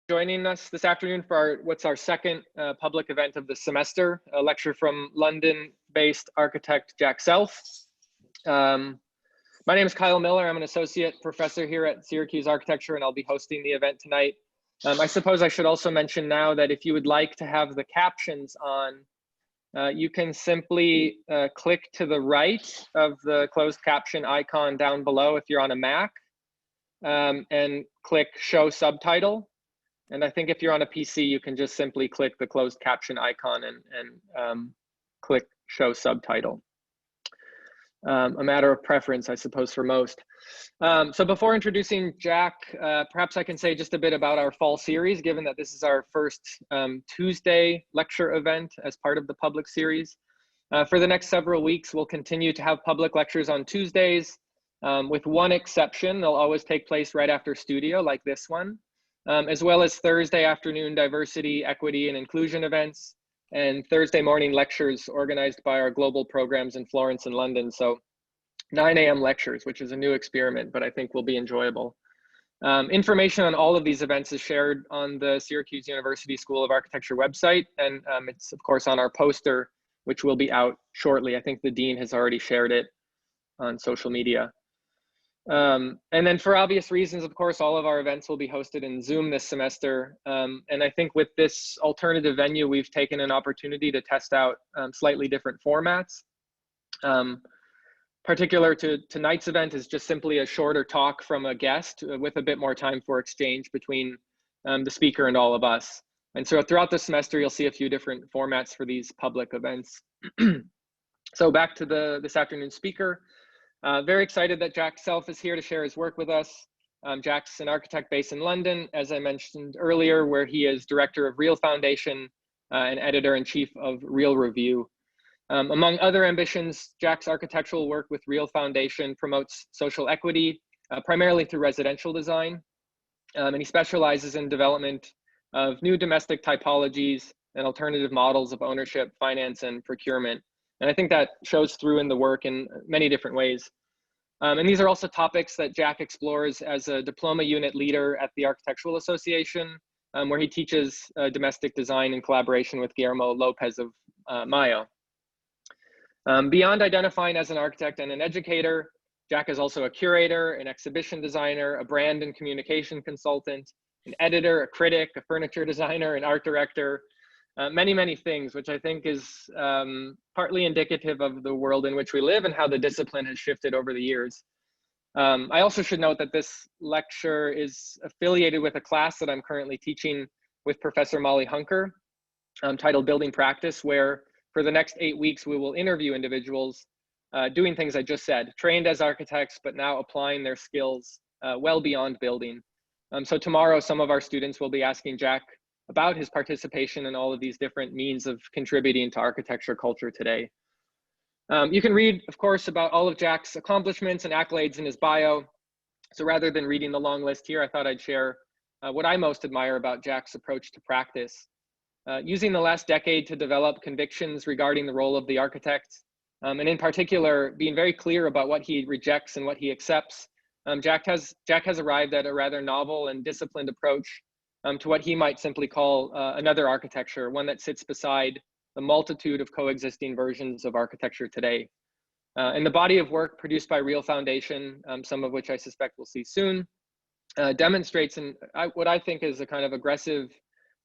Joining us this afternoon for what's our second public event of the semester, a lecture from London-based architect Jack Self. My name is Kyle Miller. I'm an associate professor here at Syracuse Architecture, and I'll be hosting the event tonight. I suppose I should also mention now that if you would like to have the captions on, you can simply click to the right of the closed caption icon down below if you're on a Mac, and click Show Subtitle. And I think if you're on a PC, you can just simply click the closed caption icon and click Show Subtitle. A matter of preference, I suppose, for most. So before introducing Jack, perhaps I can say just a bit about our fall series, given that this is our first Tuesday lecture event as part of the public series. For the next several weeks, we'll continue to have public lectures on Tuesdays, with one exception. They'll always take place right after studio, like this one, as well as Thursday afternoon diversity, equity, and inclusion events, and Thursday morning lectures organized by our global programs in Florence and London. So 9 a.m. lectures, which is a new experiment, but I think will be enjoyable. Information on all of these events is shared on the Syracuse University School of Architecture website, and it's of course on our poster, which will be out shortly. I think the dean has already shared it on social media. And then for obvious reasons, of course, all of our events will be hosted in Zoom this semester. And I think with this alternative venue, we've taken an opportunity to test out slightly different formats. Particular to tonight's event is just simply a shorter talk from a guest with a bit more time for exchange between the speaker and all of us. And so throughout the semester, you'll see a few different formats for these public events. So back to this afternoon's speaker. Very excited that Jack Self is here to share his work with us. Jack's an architect based in London, as I mentioned earlier, where he is director of Real Foundation and editor-in-chief of Real Review. Among other ambitions, Jack's architectural work with Real Foundation promotes social equity, primarily through residential design. And he specializes in development of new domestic typologies and alternative models of ownership, finance, and procurement. And I think that shows through in the work in many different ways. And these are also topics that Jack explores as a diploma unit leader at the Architectural Association, where he teaches domestic design in collaboration with Guillermo Lopez of Mayo. Beyond identifying as an architect and an educator, Jack is also a curator, an exhibition designer, a brand and communication consultant, an editor, a critic, a furniture designer, an art director, many things, which I think is partly indicative of the world in which we live and how the discipline has shifted over the years. I also should note that this lecture is affiliated with a class that I'm currently teaching with Professor Molly Hunker, titled Building Practice, where for the next 8 weeks, we will interview individuals doing things I just said, trained as architects, but now applying their skills well beyond building. So tomorrow, some of our students will be asking Jack about his participation in all of these different means of contributing to architecture culture today. You can read, of course, about all of Jack's accomplishments and accolades in his bio. So rather than reading the long list here, I thought I'd share what I most admire about Jack's approach to practice. Using the last decade to develop convictions regarding the role of the architect, and in particular, being very clear about what he rejects and what he accepts, Jack has arrived at a rather novel and disciplined approach to what he might simply call another architecture, one that sits beside the multitude of coexisting versions of architecture today. And the body of work produced by Real Foundation, some of which I suspect we'll see soon, demonstrates what I think is a kind of aggressive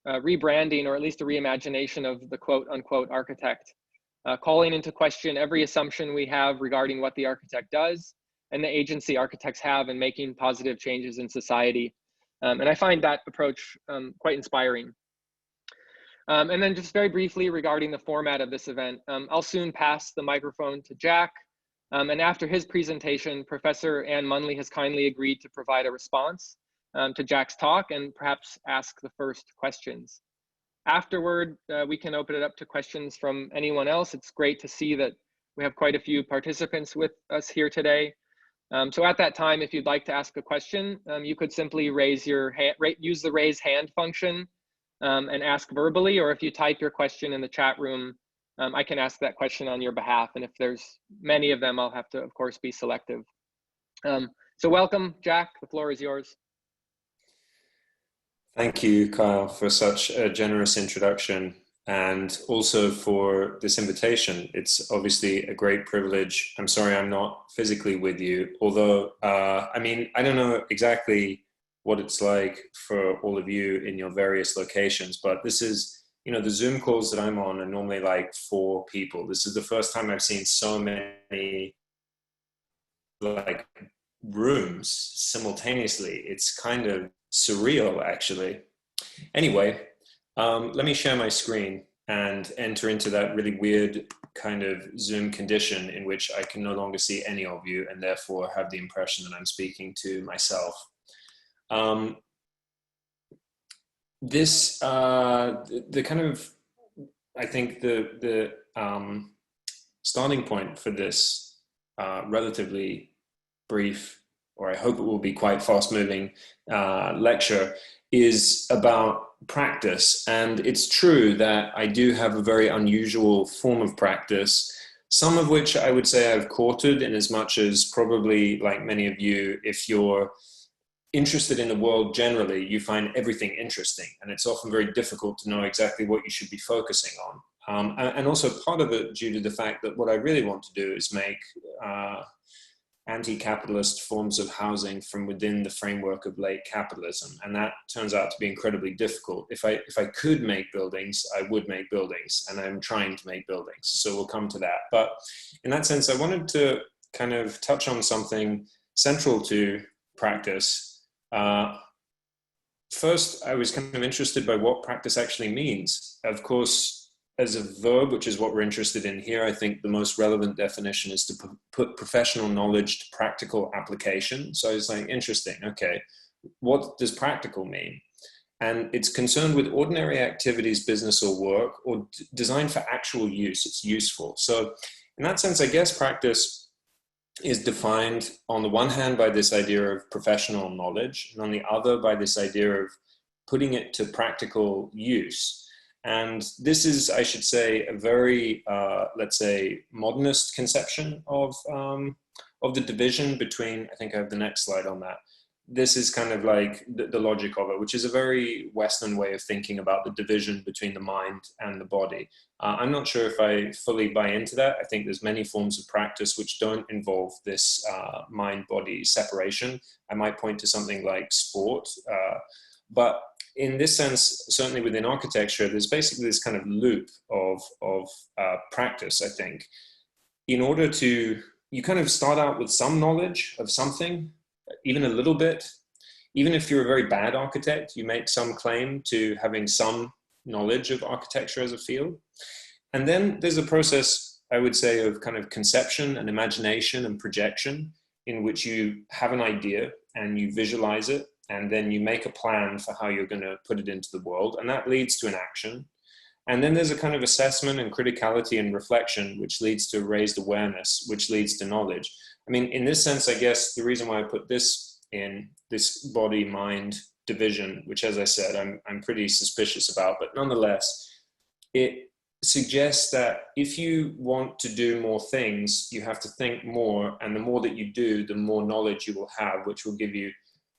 rebranding, or at least a reimagination of the quote unquote architect, calling into question every assumption we have regarding what the architect does and the agency architects have in making positive changes in society. And I find that approach quite inspiring. And then just very briefly regarding the format of this event, I'll soon pass the microphone to Jack. And after his presentation, Professor Anne Munley has kindly agreed to provide a response to Jack's talk and perhaps ask the first questions. Afterward, we can open it up to questions from anyone else. It's great to see that we have quite a few participants with us here today. So at that time, if you'd like to ask a question, you could simply raise your hand, use the raise hand function and ask verbally, or if you type your question in the chat room, I can ask that question on your behalf. And if there's many of them, I'll have to, of course, be selective. So welcome, Jack, the floor is yours. Thank you, Kyle, for such a generous introduction and also for this invitation. It's obviously a great privilege. I'm sorry I'm not physically with you, although, I mean, I don't know exactly what it's like for all of you in your various locations, but this is, you know, the Zoom calls that I'm on are normally like 4 people. This is the first time I've seen so many like rooms simultaneously. It's kind of surreal, actually. Anyway, let me share my screen and enter into that really weird kind of Zoom condition in which I can no longer see any of you and therefore have the impression that I'm speaking to myself. Um, the kind of, I think the starting point for this relatively brief, or I hope it will be quite fast moving lecture, is about practice. And it's true that I do have a very unusual form of practice, some of which I would say I've courted, in as much as probably, like many of you, if you're interested in the world generally, you find everything interesting. And it's often very difficult to know exactly what you should be focusing on. And also part of it due to the fact that what I really want to do is make anti-capitalist forms of housing from within the framework of late capitalism, and that turns out to be incredibly difficult. If I could make buildings, I would make buildings, and I'm trying to make buildings, so we'll come to that. But in that sense, I wanted to kind of touch on something central to practice. First, I was kind of interested by what practice actually means. Of course, as a verb, which is what we're interested in here, I think the most relevant definition is to put professional knowledge to practical application. So it's like, interesting, okay, what does practical mean? And it's concerned with ordinary activities, business or work, or designed for actual use. It's useful. So in that sense, I guess practice is defined on the one hand by this idea of professional knowledge, and on the other by this idea of putting it to practical use. And this is, I should say, a very, let's say, modernist conception of the division between, I think I have the next slide on that. This is kind of like the logic of it, which is a very Western way of thinking about the division between the mind and the body. I'm not sure if I fully buy into that. I think there's many forms of practice which don't involve this mind-body separation. I might point to something like sport, but in this sense, certainly within architecture, there's basically this kind of loop of practice, I think. In order to, you kind of start out with some knowledge of something, even a little bit. Even if you're a very bad architect, you make some claim to having some knowledge of architecture as a field. And then there's a process, I would say, of kind of conception and imagination and projection, in which you have an idea and you visualize it, and then you make a plan for how you're going to put it into the world, and that leads to an action. And then there's a kind of assessment and criticality and reflection, which leads to raised awareness, which leads to knowledge. I mean, in this sense, I guess the reason why I put this in, this body-mind division, which, as I said, I'm pretty suspicious about, but nonetheless, it suggests that if you want to do more things, you have to think more, and the more that you do, the more knowledge you will have, which will give you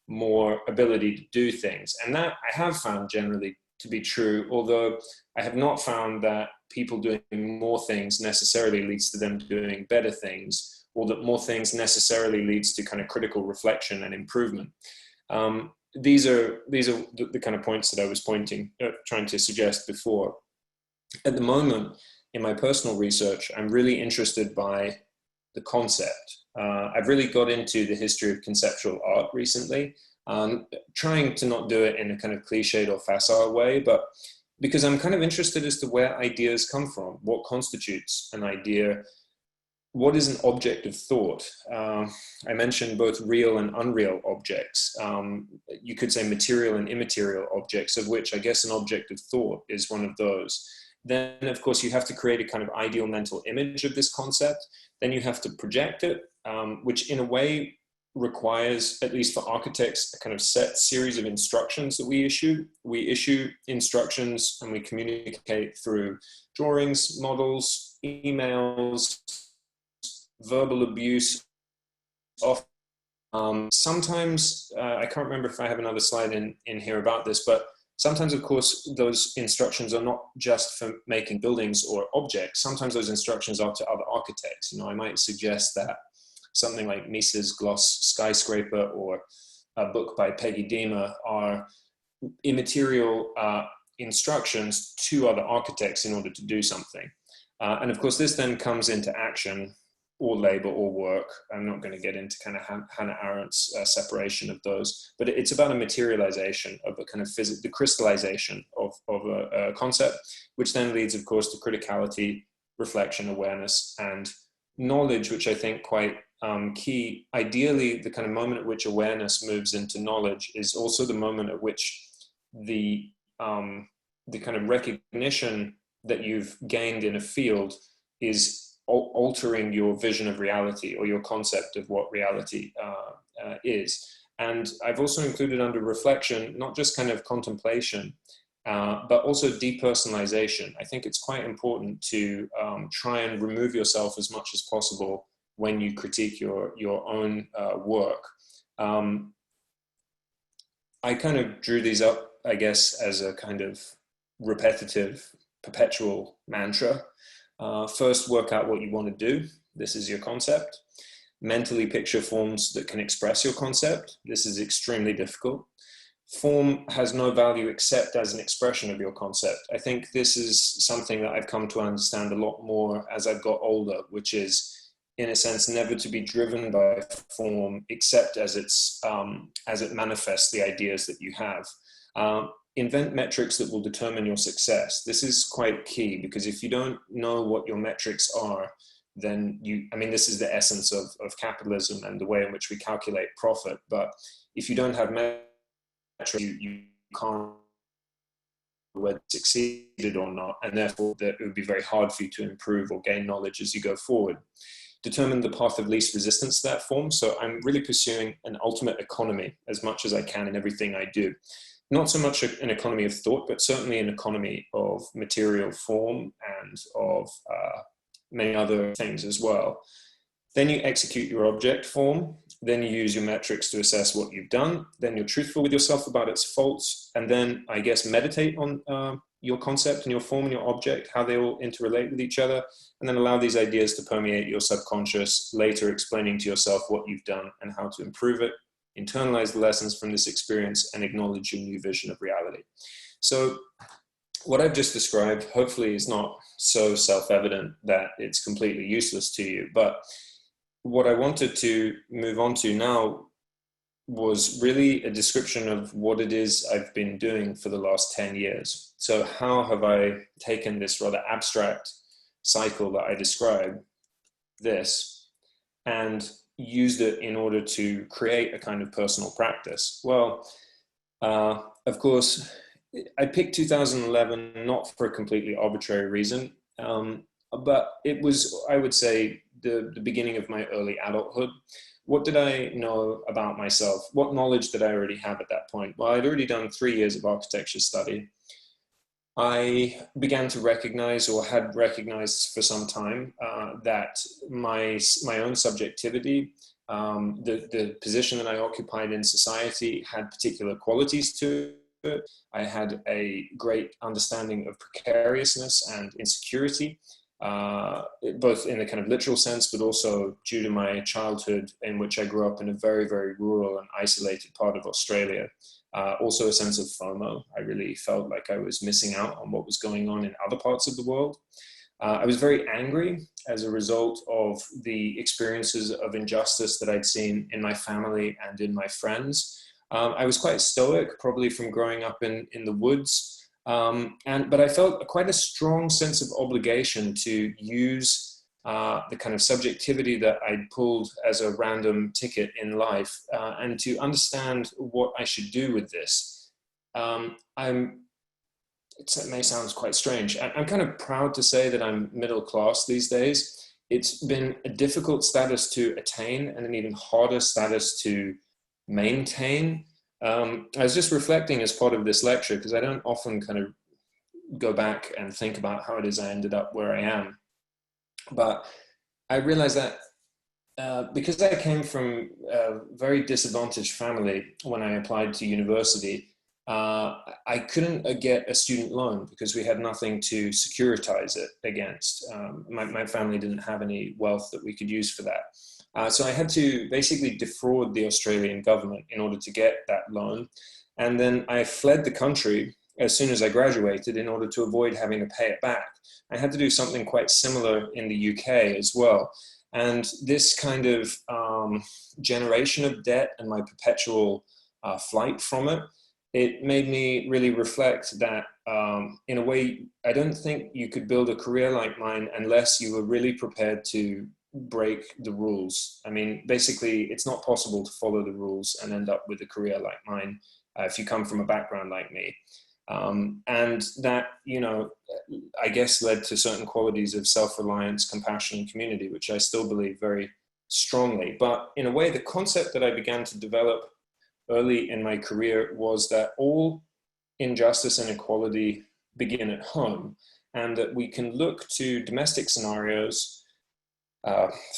more ability to do things. And that I have found generally to be true, although I have not found that people doing more things necessarily leads to them doing better things, or that more things necessarily leads to kind of critical reflection and improvement. These are the kind of points that I was trying to suggest before. At the moment, in my personal research, I'm really interested by the concept. I've really got into the history of conceptual art recently, trying to not do it in a kind of cliched or facile way, but because I'm kind of interested as to where ideas come from, what constitutes an idea, what is an object of thought. I mentioned both real and unreal objects. You could say material and immaterial objects, of which I guess an object of thought is one of those. Then, of course, you have to create a kind of ideal mental image of this concept. Then you have to project it, which in a way requires, at least for architects, a kind of set series of instructions that we issue. We issue instructions and we communicate through drawings, models, emails, verbal abuse, often Sometimes, I can't remember if I have another slide in here about this, but sometimes, of course, those instructions are not just for making buildings or objects. Sometimes those instructions are to other architects. You know, I might suggest that something like Mises' Gloss Skyscraper or a book by Peggy Deemer are immaterial instructions to other architects in order to do something. And of course, this then comes into action or labor or work. I'm not going to get into kind of Hannah Arendt's separation of those, but it's about a materialization of a kind of the crystallization of a concept, which then leads, of course, to criticality, reflection, awareness, and knowledge, which I think quite key. Ideally, the kind of moment at which awareness moves into knowledge is also the moment at which the kind of recognition that you've gained in a field is altering your vision of reality or your concept of what reality is. And I've also included under reflection, not just kind of contemplation, but also depersonalization. I think it's quite important to try and remove yourself as much as possible when you critique your own work. I kind of drew these up, I guess, as a kind of repetitive, perpetual mantra. First, work out what you want to do. This is your concept. Mentally picture forms that can express your concept. This is extremely difficult. Form has no value except as an expression of your concept. I think this is something that I've come to understand a lot more as I've got older, which is, in a sense, never to be driven by form except as it manifests the ideas that you have. Invent metrics that will determine your success. This is quite key, because if you don't know what your metrics are, then this is the essence of capitalism and the way in which we calculate profit. But if you don't have metrics, you can't know whether you succeeded or not, and therefore it would be very hard for you to improve or gain knowledge as you go forward. Determine the path of least resistance to that form. So I'm really pursuing an ultimate economy as much as I can in everything I do. Not so much an economy of thought, but certainly an economy of material form and of many other things as well. Then you execute your object form. Then you use your metrics to assess what you've done. Then you're truthful with yourself about its faults. And then, I guess, meditate on your concept and your form and your object, how they all interrelate with each other. And then allow these ideas to permeate your subconscious, later explaining to yourself what you've done and how to improve it. Internalize the lessons from this experience and acknowledge your new vision of reality. So what I've just described hopefully is not so self-evident that it's completely useless to you, but what I wanted to move on to now was really a description of what it is I've been doing for the last 10 years. So how have I taken this rather abstract cycle that I described, this, and used it in order to create a kind of personal practice? Well, of course, I picked 2011 not for a completely arbitrary reason, but it was, I would say, the beginning of my early adulthood. What did I know about myself? What knowledge did I already have at that point? Well, I'd already done 3 years of architecture study. I began to recognize, or had recognized for some time, that my own subjectivity, the position that I occupied in society, had particular qualities to it. I had a great understanding of precariousness and insecurity, both in the kind of literal sense, but also due to my childhood, in which I grew up in a very, very rural and isolated part of Australia. Also a sense of FOMO. I really felt like I was missing out on what was going on in other parts of the world. I was very angry as a result of the experiences of injustice that I'd seen in my family and in my friends. I was quite stoic, probably from growing up in the woods. But I felt quite a strong sense of obligation to use the kind of subjectivity that I'd pulled as a random ticket in life, and to understand what I should do with this. It may sound quite strange. I'm kind of proud to say that I'm middle class these days. It's been a difficult status to attain and an even harder status to maintain. I was just reflecting as part of this lecture, because I don't often kind of go back and think about how it is I ended up where I am. But I realized that because I came from a very disadvantaged family when I applied to university, I couldn't get a student loan because we had nothing to securitize it against. My family didn't have any wealth that we could use for that. So I had to basically defraud the Australian government in order to get that loan. And then I fled the country as soon as I graduated in order to avoid having to pay it back. I had to do something quite similar in the UK as well. And this kind of generation of debt and my perpetual flight from it, it made me really reflect that in a way, I don't think you could build a career like mine unless you were really prepared to break the rules. I mean, basically, it's not possible to follow the rules and end up with a career like mine if you come from a background like me. And that, you know, I guess led to certain qualities of self-reliance, compassion, and community, which I still believe very strongly. But in a way, the concept that I began to develop early in my career was that all injustice and inequality begin at home, and that we can look to domestic scenarios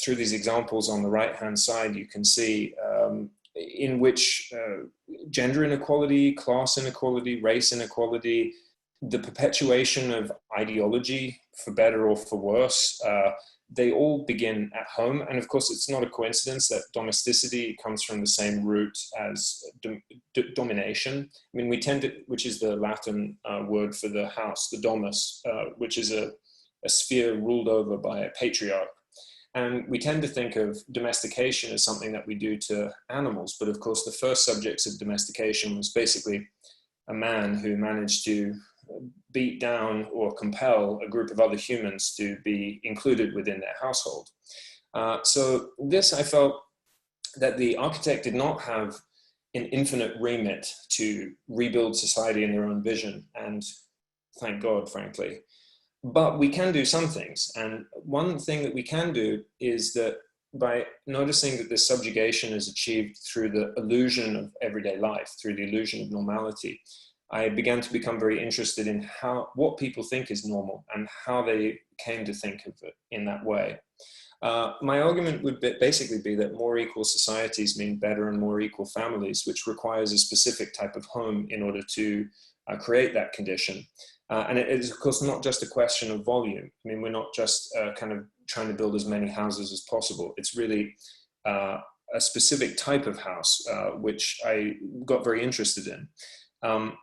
through these examples on the right-hand side. You can see in which gender inequality, class inequality, race inequality, the perpetuation of ideology, for better or for worse, they all begin at home. And of course, it's not a coincidence that domesticity comes from the same root as domination. I mean, we tend to, which is the Latin word for the house, the domus, which is a sphere ruled over by a patriarch. And we tend to think of domestication as something that we do to animals. But of course, the first subjects of domestication was basically a man who managed to beat down or compel a group of other humans to be included within their household. So this, I felt that the architect did not have an infinite remit to rebuild society in their own vision. And thank God, frankly. But we can do some things. And one thing that we can do is that by noticing that this subjugation is achieved through the illusion of everyday life, through the illusion of normality, I began to become very interested in what people think is normal and how they came to think of it in that way. My argument would basically be that more equal societies mean better and more equal families, which requires a specific type of home in order to create that condition. And it is, of course, not just a question of volume. I mean, we're not just kind of trying to build as many houses as possible. It's really a specific type of house, which I got very interested in.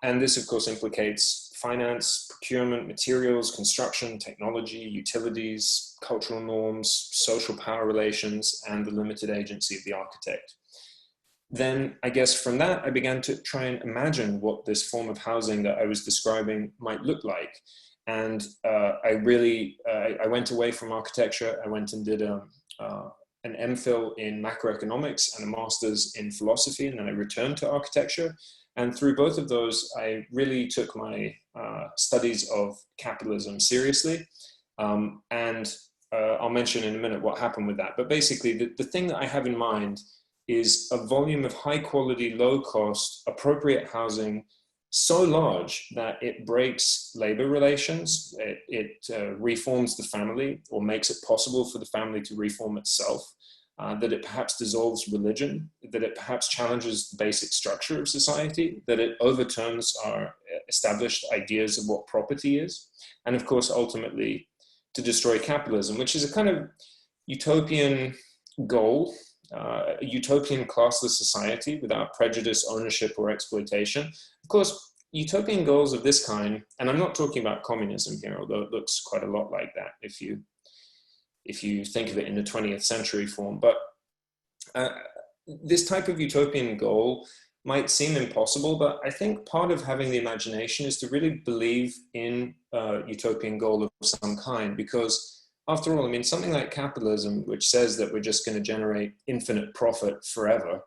And this, of course, implicates finance, procurement, materials, construction, technology, utilities, cultural norms, social power relations, and the limited agency of the architect. Then I guess from that, I began to try and imagine what this form of housing that I was describing might look like. And I went away from architecture. I went and did an MPhil in macroeconomics and a master's in philosophy, and then I returned to architecture. And through both of those, I really took my studies of capitalism seriously. And I'll mention in a minute what happened with that. But basically, the thing that I have in mind is a volume of high quality, low cost, appropriate housing so large that it breaks labor relations, it reforms the family or makes it possible for the family to reform itself, that it perhaps dissolves religion, that it perhaps challenges the basic structure of society, that it overturns our established ideas of what property is, and of course, ultimately, to destroy capitalism, which is a kind of utopian goal, a utopian classless society without prejudice, ownership, or exploitation. Of course, utopian goals of this kind, and I'm not talking about communism here, although it looks quite a lot like that if you think of it in the 20th century form, but this type of utopian goal might seem impossible, but I think part of having the imagination is to really believe in a utopian goal of some kind, because after all, I mean, something like capitalism, which says that we're just going to generate infinite profit forever,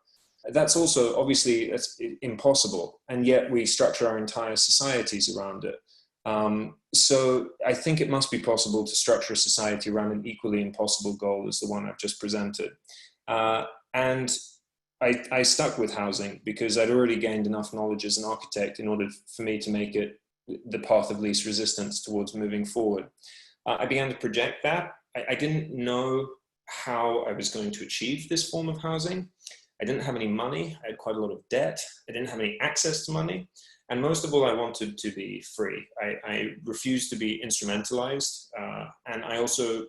that's also obviously impossible. And yet we structure our entire societies around it. So I think it must be possible to structure a society around an equally impossible goal as the one I've just presented. And I stuck with housing because I'd already gained enough knowledge as an architect in order for me to make it the path of least resistance towards moving forward. I began to project that. I didn't know how I was going to achieve this form of housing. I didn't have any money. I had quite a lot of debt. I didn't have any access to money. And most of all, I wanted to be free. I refused to be instrumentalized. And I also,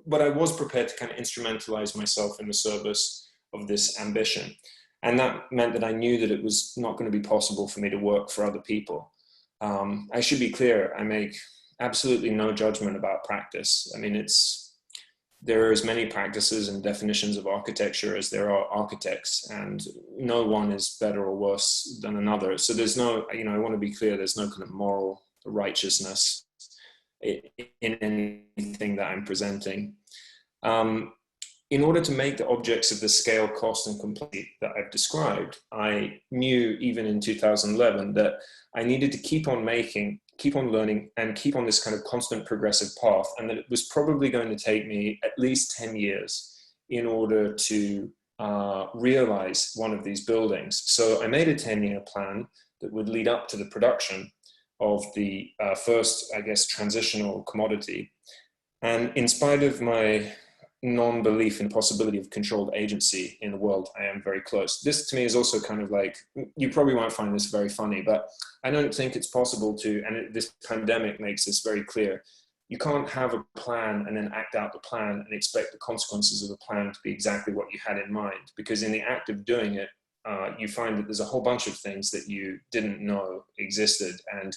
but I was prepared to kind of instrumentalize myself in the service of this ambition. And that meant that I knew that it was not going to be possible for me to work for other people. I should be clear, I make absolutely no judgment about practice. I mean, there are as many practices and definitions of architecture as there are architects, and no one is better or worse than another. So there's no, I want to be clear, there's no kind of moral righteousness in anything that I'm presenting. In order to make the objects of the scale, cost, and complexity that I've described, I knew even in 2011 that I needed to keep on learning, and keep on this kind of constant progressive path, and that it was probably going to take me at least 10 years in order to realize one of these buildings. So I made a 10-year plan that would lead up to the production of the first, I guess, transitional commodity. And in spite of my non-belief in the possibility of controlled agency in the world, I am very close. This to me is also kind of like, you probably won't find this very funny, but I don't think it's possible to, and this pandemic makes this very clear, you can't have a plan and then act out the plan and expect the consequences of the plan to be exactly what you had in mind. Because in the act of doing it, you find that there's a whole bunch of things that you didn't know existed. And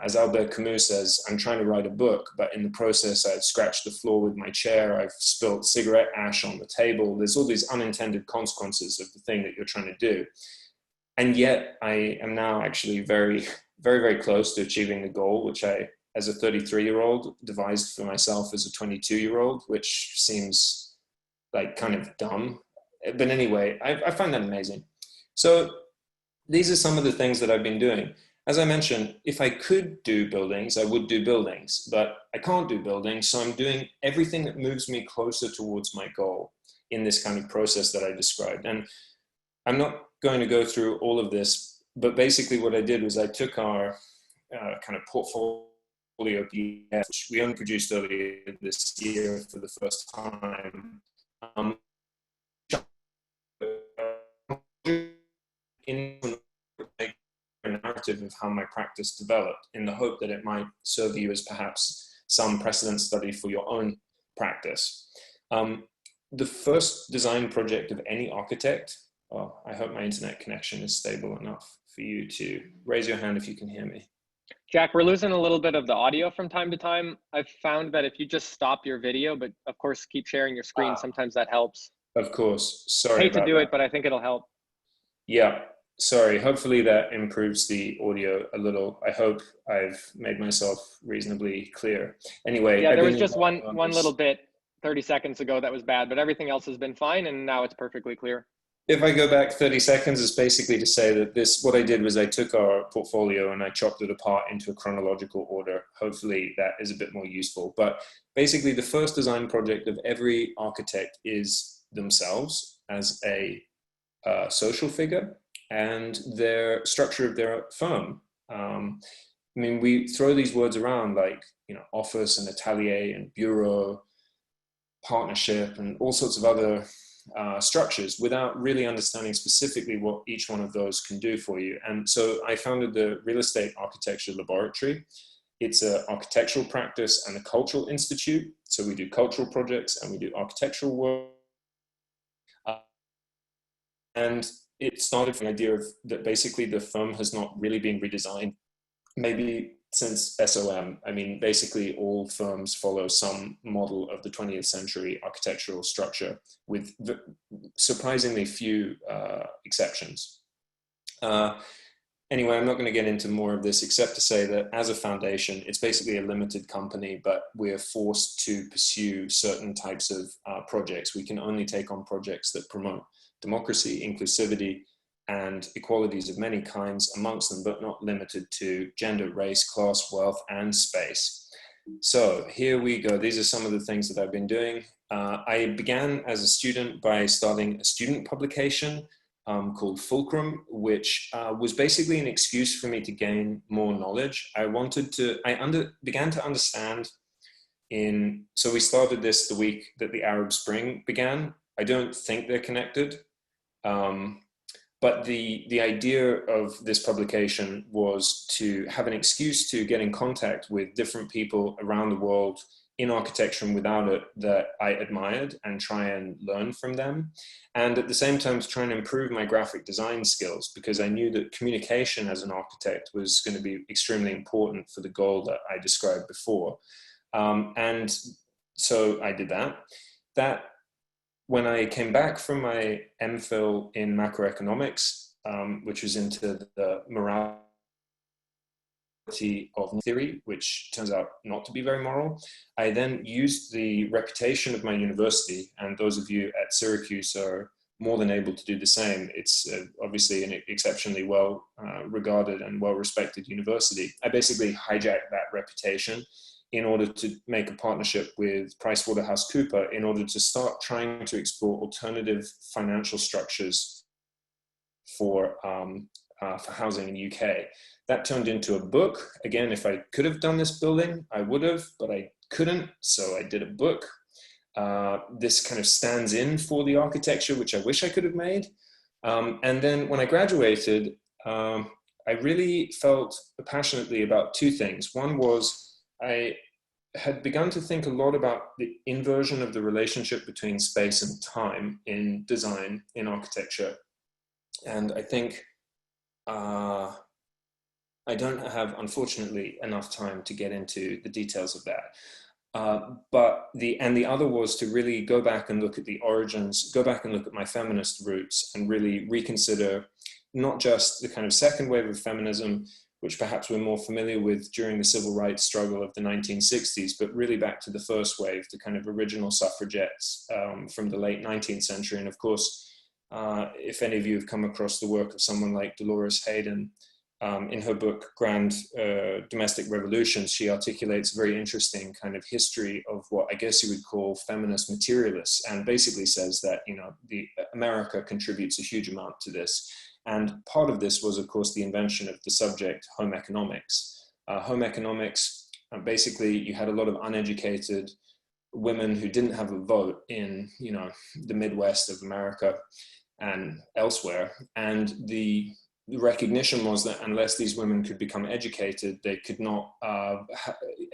as Albert Camus says, I'm trying to write a book, but in the process, I've scratched the floor with my chair. I've spilt cigarette ash on the table. There's all these unintended consequences of the thing that you're trying to do. And yet I am now actually very, very, very close to achieving the goal, which I, as a 33-year-old, devised for myself as a 22-year-old, which seems like kind of dumb. But anyway, I find that amazing. So these are some of the things that I've been doing. As I mentioned, if I could do buildings, I would do buildings, but I can't do buildings. So I'm doing everything that moves me closer towards my goal in this kind of process that I described. And I'm not going to go through all of this, but basically what I did was I took our kind of portfolio PDF, which we only produced earlier this year for the first time, in a narrative of how my practice developed, in the hope that it might serve you as perhaps some precedent study for your own practice. The first design project of any architect, I hope my internet connection is stable enough for you to raise your hand if you can hear me. Jack, we're losing a little bit of the audio from time to time. I've found that if you just stop your video, but of course keep sharing your screen, sometimes that helps. Of course, sorry Hate to do it, but I think it'll help. Yeah, sorry, hopefully that improves the audio a little. I hope I've made myself reasonably clear. Anyway. Yeah, there was just one little bit 30 seconds ago that was bad, but everything else has been fine, and now it's perfectly clear. If I go back 30 seconds, it's basically to say that what I did was I took our portfolio and I chopped it apart into a chronological order. Hopefully that is a bit more useful. But basically the first design project of every architect is themselves as a social figure and their structure of their firm. I mean, we throw these words around like, office and atelier and bureau, partnership, and all sorts of other structures without really understanding specifically what each one of those can do for you. And so I founded the Real Estate Architecture Laboratory. It's an architectural practice and a cultural institute. So we do cultural projects and we do architectural work. And it started from the idea of that basically the firm has not really been redesigned, maybe since SOM. I mean, basically all firms follow some model of the 20th century architectural structure with surprisingly few exceptions. Anyway, I'm not going to get into more of this except to say that as a foundation, it's basically a limited company, but we're forced to pursue certain types of projects. We can only take on projects that promote democracy, inclusivity, and equalities of many kinds amongst them, but not limited to gender, race, class, wealth, and space. So here we go. These are some of the things that I've been doing. I began as a student by starting a student publication called Fulcrum, which was basically an excuse for me to gain more knowledge. I began to understand so we started this the week that the Arab Spring began. I don't think they're connected. But the idea of this publication was to have an excuse to get in contact with different people around the world in architecture and without it that I admired, and try and learn from them. And at the same time, to try and improve my graphic design skills, because I knew that communication as an architect was going to be extremely important for the goal that I described before. And so I did that. When I came back from my MPhil in macroeconomics, which was into the morality of theory, which turns out not to be very moral, I then used the reputation of my university, and those of you at Syracuse are more than able to do the same. It's obviously an exceptionally well regarded and well-respected university. I basically hijacked that reputation in order to make a partnership with PricewaterhouseCoopers in order to start trying to explore alternative financial structures for housing in the UK. That turned into a book. Again, if I could have done this building, I would have, but I couldn't, so I did a book. This kind of stands in for the architecture, which I wish I could have made. And then when I graduated, I really felt passionately about two things. One was I had begun to think a lot about the inversion of the relationship between space and time in design, in architecture. And I think I don't have, unfortunately, enough time to get into the details of that. But the other was to really go back and look at the origins, go back and look at my feminist roots, and really reconsider not just the kind of second wave of feminism, which perhaps we're more familiar with during the civil rights struggle of the 1960s, but really back to the first wave, the kind of original suffragettes from the late 19th century. And of course, if any of you have come across the work of someone like Dolores Hayden, in her book, Grand Domestic Revolutions, she articulates a very interesting kind of history of what I guess you would call feminist materialists, and basically says that, you know, America contributes a huge amount to this. And part of this was, of course, the invention of the subject home economics. Home economics, basically, you had a lot of uneducated women who didn't have a vote in, you know, the Midwest of America and elsewhere. And the recognition was that unless these women could become educated, they could not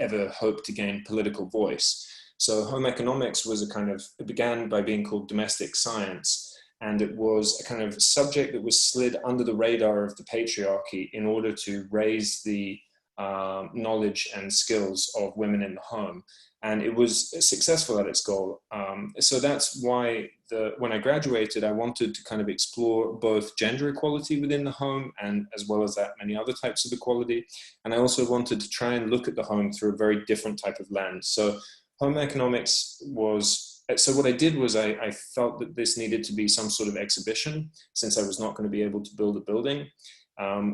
ever hope to gain political voice. So home economics was a kind of, it began by being called domestic science. And it was a kind of subject that was slid under the radar of the patriarchy in order to raise the knowledge and skills of women in the home. And it was successful at its goal. So that's why when I graduated, I wanted to kind of explore both gender equality within the home, and as well as that, many other types of equality. And I also wanted to try and look at the home through a very different type of lens. So home economics was, so what I did was I felt that this needed to be some sort of exhibition, since I was not going to be able to build a building.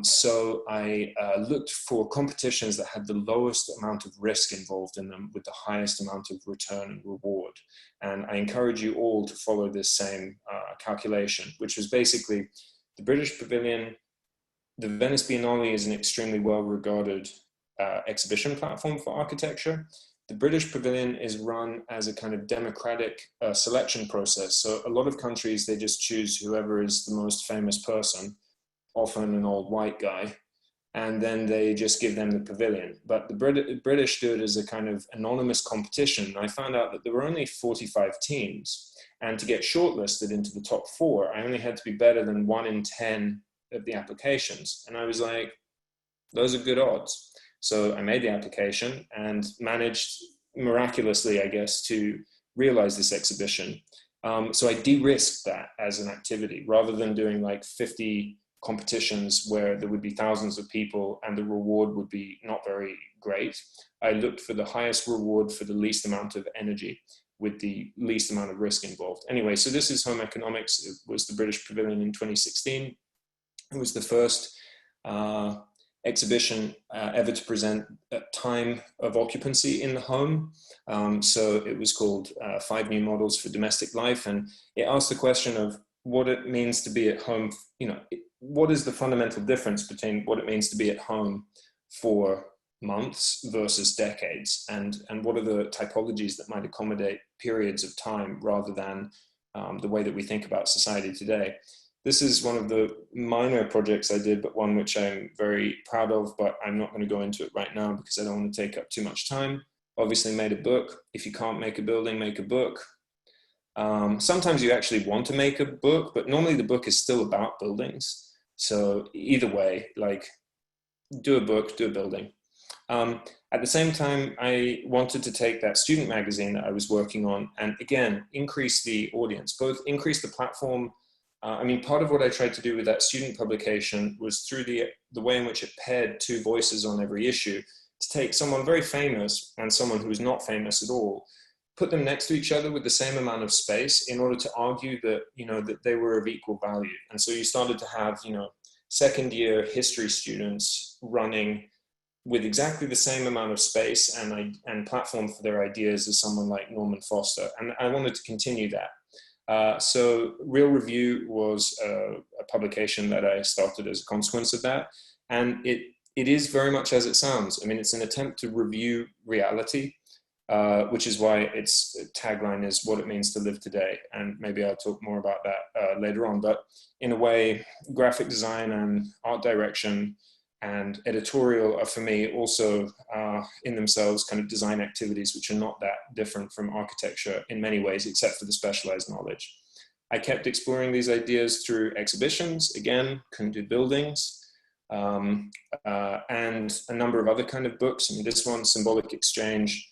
So I looked for competitions that had the lowest amount of risk involved in them with the highest amount of return and reward. And I encourage you all to follow this same calculation, which was basically the British Pavilion. The Venice Biennale is an extremely well-regarded exhibition platform for architecture. The British Pavilion is run as a kind of democratic selection process. So a lot of countries, they just choose whoever is the most famous person, often an old white guy, and then they just give them the pavilion. But the British do it as a kind of anonymous competition. I found out that there were only 45 teams, and to get shortlisted into the top 4, I only had to be better than 1 in 10 of the applications. And I was like, those are good odds. So I made the application and managed miraculously, I guess, to realize this exhibition. So I de-risked that as an activity, rather than doing like 50 competitions where there would be thousands of people and the reward would be not very great. I looked for the highest reward for the least amount of energy with the least amount of risk involved. Anyway, so this is home economics. It was the British Pavilion in 2016. It was the first exhibition ever to present time of occupancy in the home. So it was called 5 New Models for Domestic Life. And it asked the question of what it means to be at home. You know, what is the fundamental difference between what it means to be at home for months versus decades, and what are the typologies that might accommodate periods of time rather than the way that we think about society today. This is one of the minor projects I did, but one which I'm very proud of, but I'm not going to go into it right now because I don't want to take up too much time. Obviously made a book. If you can't make a building, make a book. Sometimes you actually want to make a book, but normally the book is still about buildings. So either way, like, do a book, do a building. At the same time, I wanted to take that student magazine that I was working on and, again, increase the audience, both increase the platform. I mean, part of what I tried to do with that student publication was through the way in which it paired two voices on every issue, to take someone very famous and someone who is not famous at all, put them next to each other with the same amount of space in order to argue that, that they were of equal value. And so you started to have, second year history students running with exactly the same amount of space and platform for their ideas as someone like Norman Foster. And I wanted to continue that. So Real Review was a publication that I started as a consequence of that. And it is very much as it sounds. I mean, it's an attempt to review reality, which is why its tagline is what it means to live today. And maybe I'll talk more about that later on. But in a way, graphic design and art direction and editorial are, for me, also in themselves kind of design activities which are not that different from architecture in many ways, except for the specialized knowledge. I kept exploring these ideas through exhibitions. Again, couldn't do buildings. And a number of other kind of books. I mean, this one, Symbolic Exchange,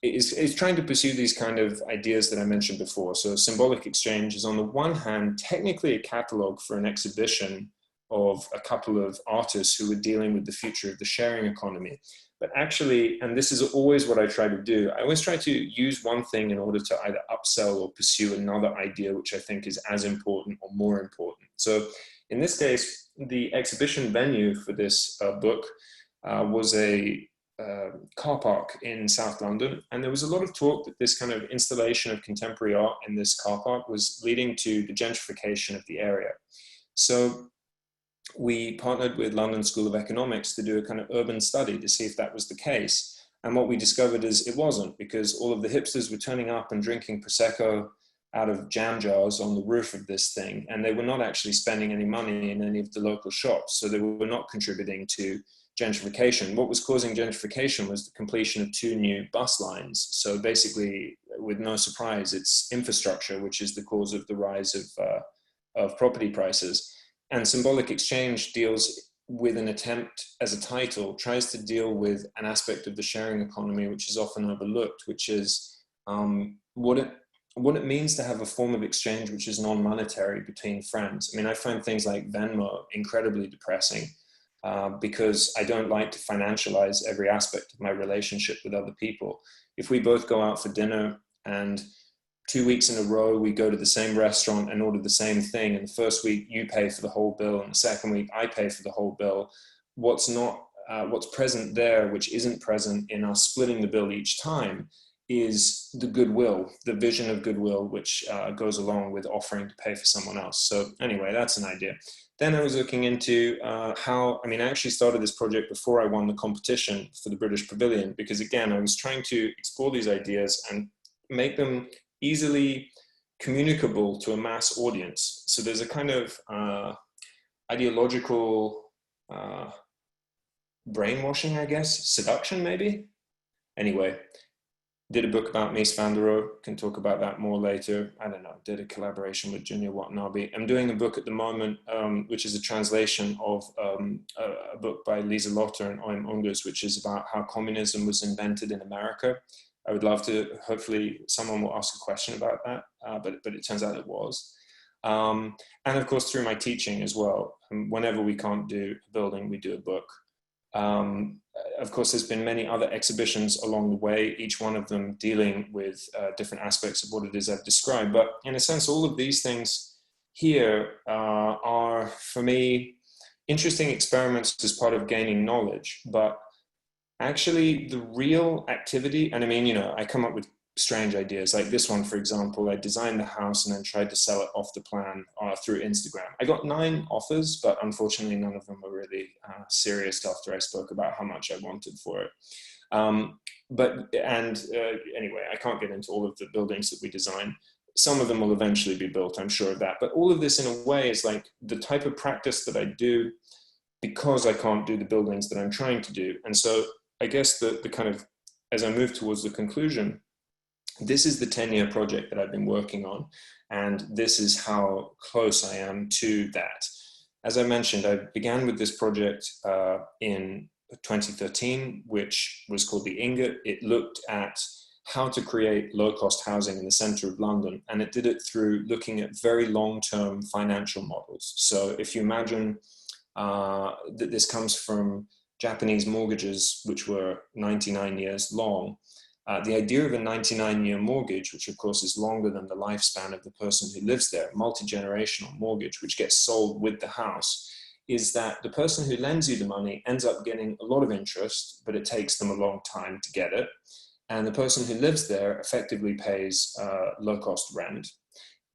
is trying to pursue these kind of ideas that I mentioned before. So Symbolic Exchange is, on the one hand, technically a catalog for an exhibition of a couple of artists who were dealing with the future of the sharing economy. But actually, and this is always what I try to do, I always try to use one thing in order to either upsell or pursue another idea which I think is as important or more important. So in this case, the exhibition venue for this book was a car park in South London. And there was a lot of talk that this kind of installation of contemporary art in this car park was leading to the gentrification of the area. So we partnered with London School of Economics to do a kind of urban study to see if that was the case. And what we discovered is it wasn't, because all of the hipsters were turning up and drinking Prosecco out of jam jars on the roof of this thing. And they were not actually spending any money in any of the local shops. So they were not contributing to gentrification. What was causing gentrification was the completion of 2 new bus lines. So basically, with no surprise, it's infrastructure, which is the cause of the rise of property prices. And Symbolic Exchange deals with an attempt, as a title, tries to deal with an aspect of the sharing economy which is often overlooked, which is what it means to have a form of exchange which is non-monetary between friends. I mean, I find things like Venmo incredibly depressing because I don't like to financialize every aspect of my relationship with other people. If we both go out for dinner and 2 weeks in a row we go to the same restaurant and order the same thing, and the first week you pay for the whole bill and the second week I pay for the whole bill, what's present there, which isn't present in us splitting the bill each time, is the goodwill, the vision of goodwill, which goes along with offering to pay for someone else. So anyway, that's an idea. Then I was looking into I actually started this project before I won the competition for the British Pavilion, because again, I was trying to explore these ideas and make them easily communicable to a mass audience. So there's a kind of ideological brainwashing, I guess, seduction maybe. Anyway, did a book about Mies van der Rohe, can talk about that more later. I don't know, did a collaboration with Junior Watanabe. I'm doing a book at the moment, which is a translation of a book by Lisa Lotter and Oim Ungus, which is about how communism was invented in America. I would love to, hopefully someone will ask a question about that, but it turns out it was. And of course, through my teaching as well. Whenever we can't do a building, we do a book. Of course, there's been many other exhibitions along the way, each one of them dealing with different aspects of what it is I've described. But in a sense, all of these things here are, for me, interesting experiments as part of gaining knowledge. But actually, the real activity, and I mean, I come up with strange ideas. Like this one, for example, I designed the house and then tried to sell it off the plan through Instagram. I got 9 offers, but unfortunately none of them were really serious after I spoke about how much I wanted for it. Anyway, I can't get into all of the buildings that we design. Some of them will eventually be built, I'm sure of that. But all of this in a way is like the type of practice that I do because I can't do the buildings that I'm trying to do. And so I guess the kind of, as I move towards the conclusion, this is the 10-year project that I've been working on, and this is how close I am to that. As I mentioned, I began with this project in 2013, which was called the Ingot. It looked at how to create low-cost housing in the center of London, and it did it through looking at very long-term financial models. So if you imagine that this comes from Japanese mortgages, which were 99 years long, the idea of a 99-year mortgage, which of course is longer than the lifespan of the person who lives there, multi-generational mortgage, which gets sold with the house, is that the person who lends you the money ends up getting a lot of interest, but it takes them a long time to get it. And the person who lives there effectively pays low-cost rent.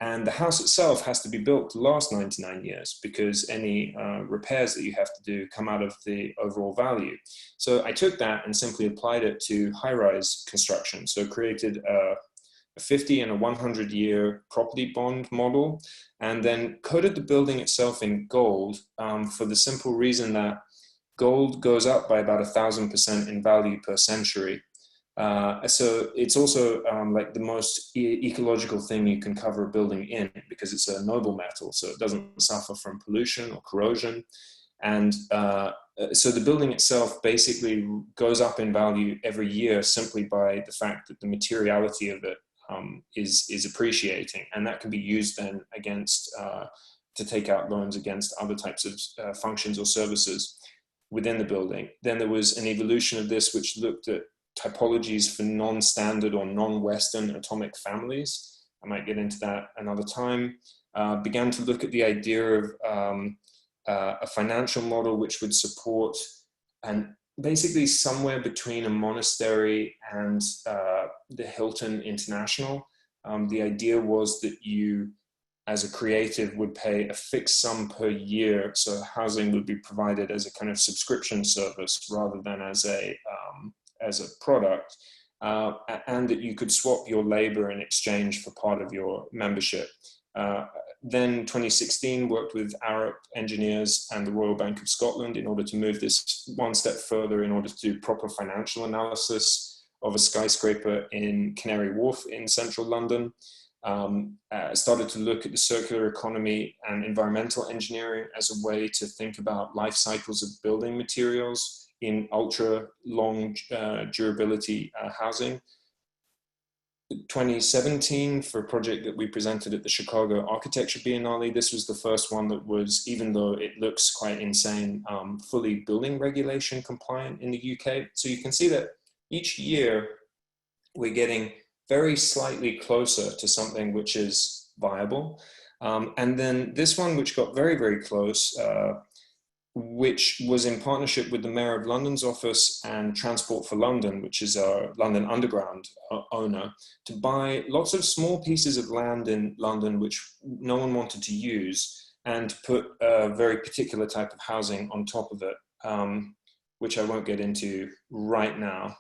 And the house itself has to be built to last 99 years because any repairs that you have to do come out of the overall value. So I took that and simply applied it to high-rise construction. So created a 50 and a 100-year property bond model, and then coated the building itself in gold for the simple reason that gold goes up by about 1,000% in value per century. So it's also like the most ecological thing you can cover a building in, because it's a noble metal, so it doesn't suffer from pollution or corrosion. And so the building itself basically goes up in value every year simply by the fact that the materiality of it is appreciating, and that can be used then against to take out loans against other types of functions or services within the building. Then there was an evolution of this which looked at typologies for non-standard or non-Western atomic families. I might get into that another time. Began to look at the idea of a financial model which would support, and basically somewhere between a monastery and the Hilton International. The idea was that you, as a creative, would pay a fixed sum per year, so housing would be provided as a kind of subscription service rather than as a product, and that you could swap your labor in exchange for part of your membership. Then 2016 worked with Arup engineers and the Royal Bank of Scotland in order to move this one step further in order to do proper financial analysis of a skyscraper in Canary Wharf in central London. Started to look at the circular economy and environmental engineering as a way to think about life cycles of building materials in ultra long durability housing. 2017, for a project that we presented at the Chicago Architecture Biennale, this was the first one that was, even though it looks quite insane, fully building regulation compliant in the UK. So you can see that each year we're getting very slightly closer to something which is viable. And then this one, which got very, very close, which was in partnership with the Mayor of London's office and Transport for London, which is our London Underground owner, to buy lots of small pieces of land in London which no one wanted to use, and put a very particular type of housing on top of it, which I won't get into right now.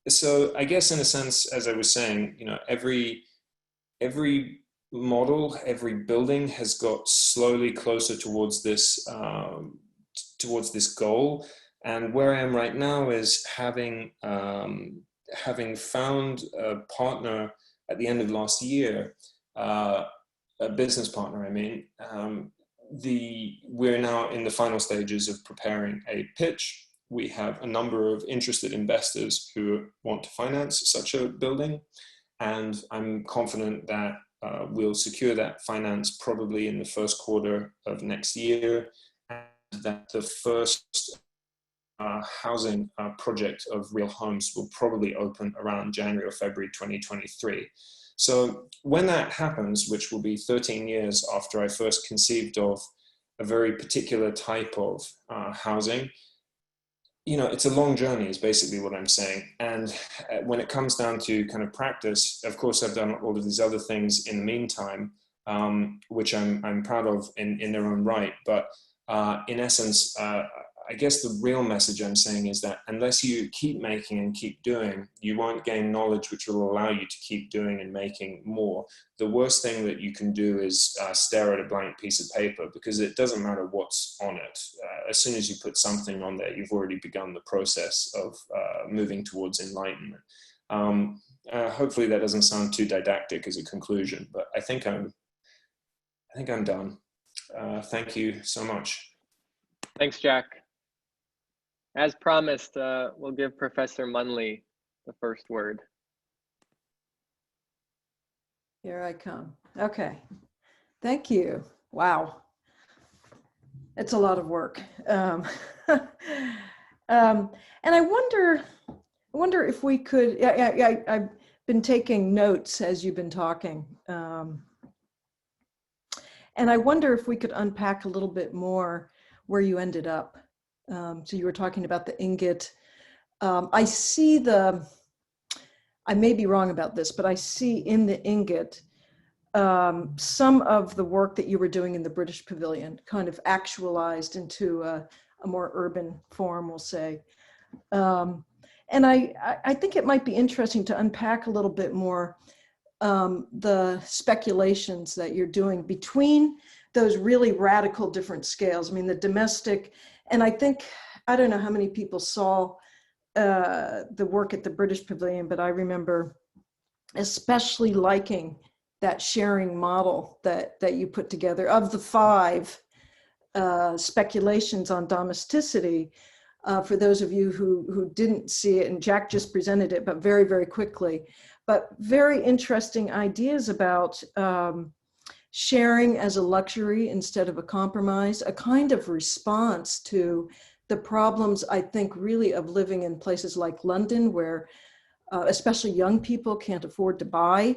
So I guess in a sense, as I was saying, you know, every model, every building has got slowly closer towards this goal. And where I am right now is having found a partner at the end of last year, a business partner, I mean. We're now in the final stages of preparing a pitch. We have a number of interested investors who want to finance such a building, and I'm confident that we'll secure that finance probably in the first quarter of next year, and that the first housing project of Real Homes will probably open around January or February 2023. So when that happens, which will be 13 years after I first conceived of a very particular type of housing, it's a long journey is basically what I'm saying. And when it comes down to kind of practice, of course, I've done all of these other things in the meantime, which I'm proud of in their own right. But in essence, I guess the real message I'm saying is that unless you keep making and keep doing, you won't gain knowledge which will allow you to keep doing and making more. The worst thing that you can do is stare at a blank piece of paper, because it doesn't matter what's on it. As soon as you put something on there, you've already begun the process of moving towards enlightenment. Hopefully that doesn't sound too didactic as a conclusion, but I think I'm done. Thank you so much. Thanks, Jack. As promised, we'll give Professor Munley the first word. Here I come. Okay. Thank you. Wow. It's a lot of work. And I wonder if we could, I've been taking notes as you've been talking. And I wonder if we could unpack a little bit more where you ended up. So you were talking about the ingot. I see I may be wrong about this, but I see in the ingot some of the work that you were doing in the British Pavilion kind of actualized into a more urban form, we'll say. And I think it might be interesting to unpack a little bit more the speculations that you're doing between those really radical different scales. I mean, the domestic, and I don't know how many people saw the work at the British Pavilion, but I remember especially liking that sharing model that you put together. Of the 5 speculations on domesticity, for those of you who didn't see it, and Jack just presented it, but very, very quickly, but very interesting ideas about sharing as a luxury instead of a compromise, a kind of response to the problems, I think, really of living in places like London, where especially young people can't afford to buy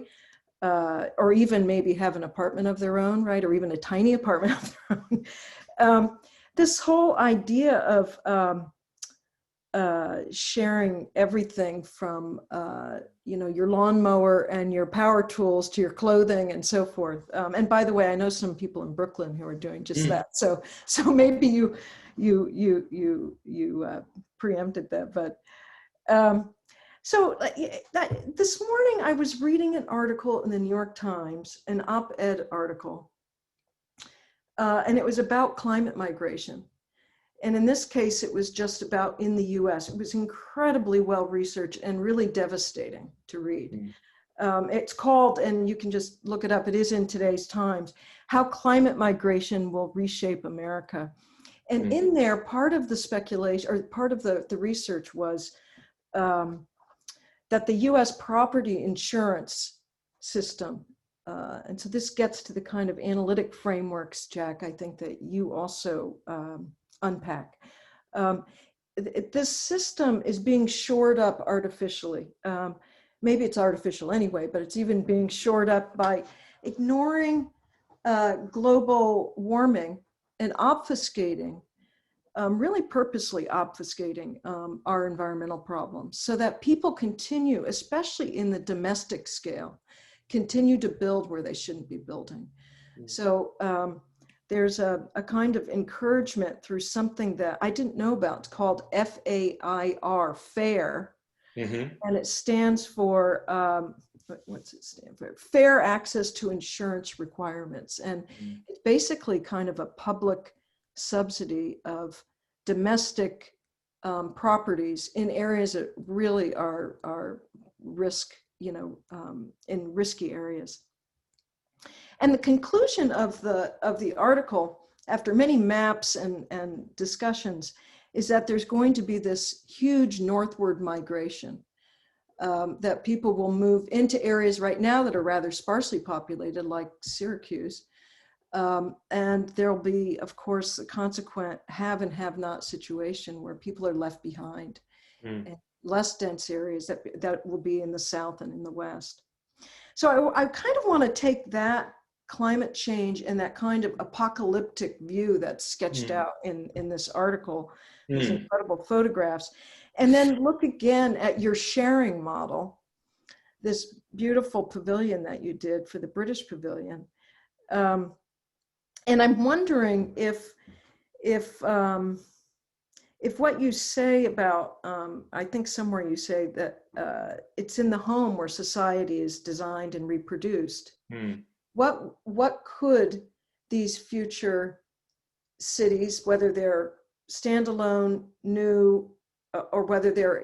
or even maybe have an apartment of their own, right? Or even a tiny apartment of their own. This whole idea of sharing everything from your lawnmower and your power tools to your clothing and so forth. And by the way, I know some people in Brooklyn who are doing just that. So maybe you preempted that. But this morning I was reading an article in the New York Times, an op-ed article, and it was about climate migration. And in this case, it was just about in the US. It was incredibly well researched and really devastating to read. It's called, and you can just look it up, it is in today's Times, How Climate Migration Will Reshape America. And in there, part of the speculation, or part of the research was that the US property insurance system, and so this gets to the kind of analytic frameworks, Jack, I think that you also unpack. This system is being shored up artificially. Maybe it's artificial anyway, but it's even being shored up by ignoring global warming and obfuscating, really purposely obfuscating our environmental problems so that people continue, especially in the domestic scale, continue to build where they shouldn't be building. So there's a kind of encouragement through something that I didn't know about called FAIR, FAIR, and it stands for, what's it stand for? Fair access to insurance requirements. And it's basically kind of a public subsidy of domestic properties in areas that really are risk, in risky areas. And the conclusion of the article, after many maps and discussions, is that there's going to be this huge northward migration, that people will move into areas right now that are rather sparsely populated, like Syracuse. And there'll be, of course, a consequent have and have not situation where people are left behind in less dense areas that will be in the South and in the West. So I kind of want to take that climate change and that kind of apocalyptic view that's sketched out in this article, these incredible photographs. And then look again at your sharing model, this beautiful pavilion that you did for the British Pavilion. And I'm wondering if what you say about, I think somewhere you say that it's in the home where society is designed and reproduced. What could these future cities, whether they're standalone, new, or whether they're,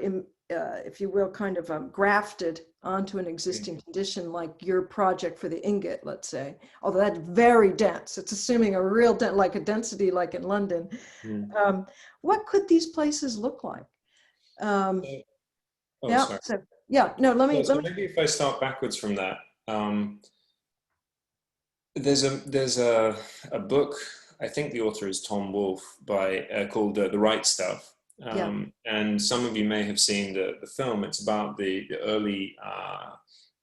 if you will, kind of grafted onto an existing condition, like your project for the ingot, let's say, although that's very dense. It's assuming a real like a density like in London. What could these places look like? Sorry. So let me. Maybe if I start backwards from that, there's a book, I think the author is Tom Wolfe, called The Right Stuff. And some of you may have seen the film. It's about the early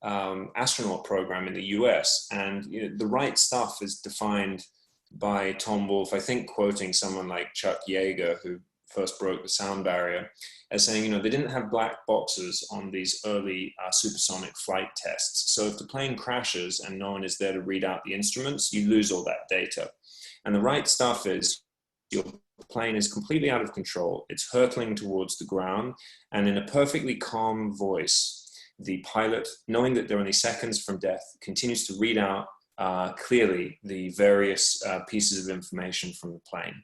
astronaut program in the US. And the right stuff is defined by Tom Wolfe, I think quoting someone like Chuck Yeager, who first broke the sound barrier, as saying, they didn't have black boxes on these early supersonic flight tests. So if the plane crashes and no one is there to read out the instruments, you lose all that data. And the right stuff is your plane is completely out of control. It's hurtling towards the ground. And in a perfectly calm voice, the pilot, knowing that they're only seconds from death, continues to read out clearly the various pieces of information from the plane.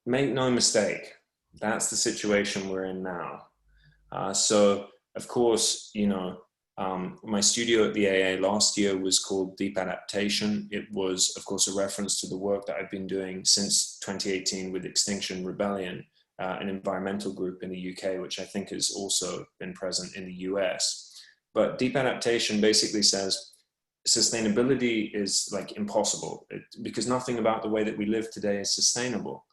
Make no mistake, that's the situation we're in now. So, of course, my studio at the AA last year was called Deep Adaptation. It was, of course, a reference to the work that I've been doing since 2018 with Extinction Rebellion, an environmental group in the UK, which I think has also been present in the US. But Deep Adaptation basically says sustainability is like impossible because nothing about the way that we live today is sustainable.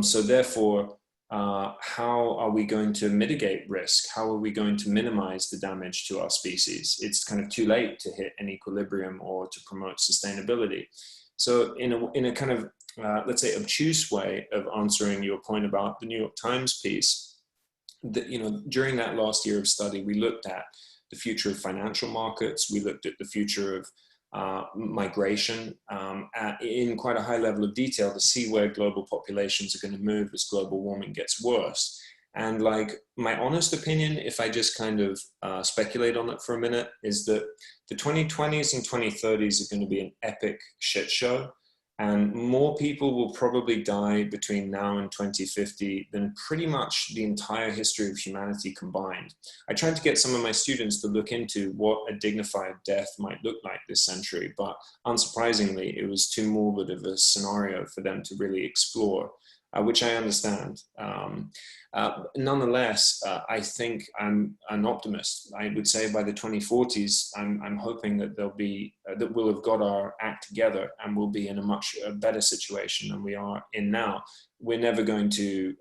So therefore, how are we going to mitigate risk? How are we going to minimize the damage to our species? It's kind of too late to hit an equilibrium or to promote sustainability. So in a kind of, let's say, obtuse way of answering your point about the New York Times piece, that, during that last year of study, we looked at the future of financial markets. We looked at the future of migration in quite a high level of detail to see where global populations are going to move as global warming gets worse. And like my honest opinion, if I just kind of speculate on it for a minute, is that the 2020s and 2030s are going to be an epic shit show. And more people will probably die between now and 2050 than pretty much the entire history of humanity combined. I tried to get some of my students to look into what a dignified death might look like this century, but unsurprisingly, it was too morbid of a scenario for them to really explore, which I understand. Nonetheless, I think I'm an optimist. I would say by the 2040s, I'm hoping that that we'll have got our act together and we'll be in a much better situation than we are in now. We're never going to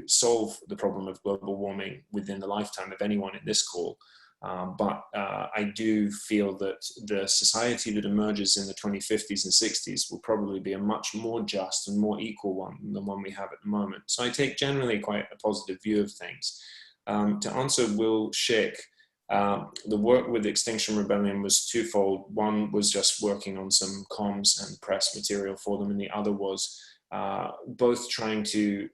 solve the problem of global warming within the lifetime of anyone in this call. But I do feel that the society that emerges in the 2050s and 60s will probably be a much more just and more equal one than the one we have at the moment. So I take generally quite a positive view of things. To answer Will Schick, the work with Extinction Rebellion was twofold. One was just working on some comms and press material for them, and the other was both trying to